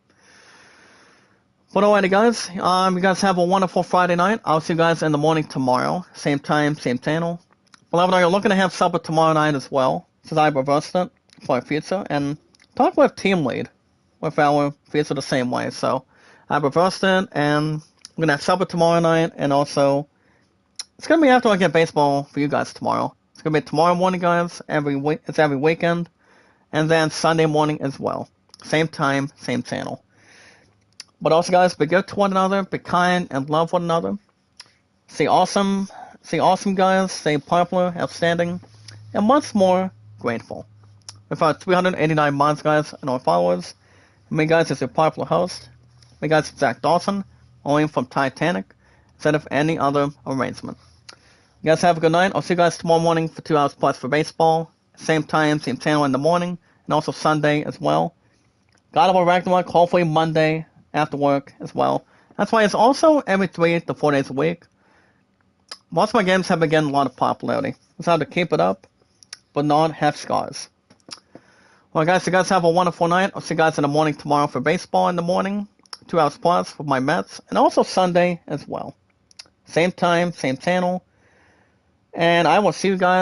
But alrighty, guys, you guys have a wonderful Friday night. I'll see you guys in the morning tomorrow. Same time, same channel. Beloved, are you looking to have supper tomorrow night as well? Since I reversed it for our future. And talk with Team Lead with our future the same way. So I reversed it, and we're going to have supper tomorrow night. And also, it's going to be after I get baseball for you guys tomorrow. It's going to be tomorrow morning, guys. It's every weekend. And then Sunday morning as well. Same time, same channel. But also, guys, be good to one another, be kind, and love one another. Stay awesome, guys. Stay popular, outstanding, and much more grateful. With our 389 mods, guys, and our followers, me, guys, is your popular host. Me, guys, is Zach Dawson, only from Titanic, instead of any other arrangement. You guys have a good night. I'll see you guys tomorrow morning for 2 hours plus for baseball. Same time, same channel in the morning, and also Sunday as well. God of War Ragnarok, hopefully Monday after work as well. That's why it's also every 3 to 4 days a week. Most of my games have been getting a lot of popularity. It's hard to keep it up, but not have scars. Well, guys, you guys have a wonderful night. I'll see you guys in the morning tomorrow for baseball in the morning. 2 hours plus with my Mets. And also Sunday as well. Same time, same channel. And I will see you guys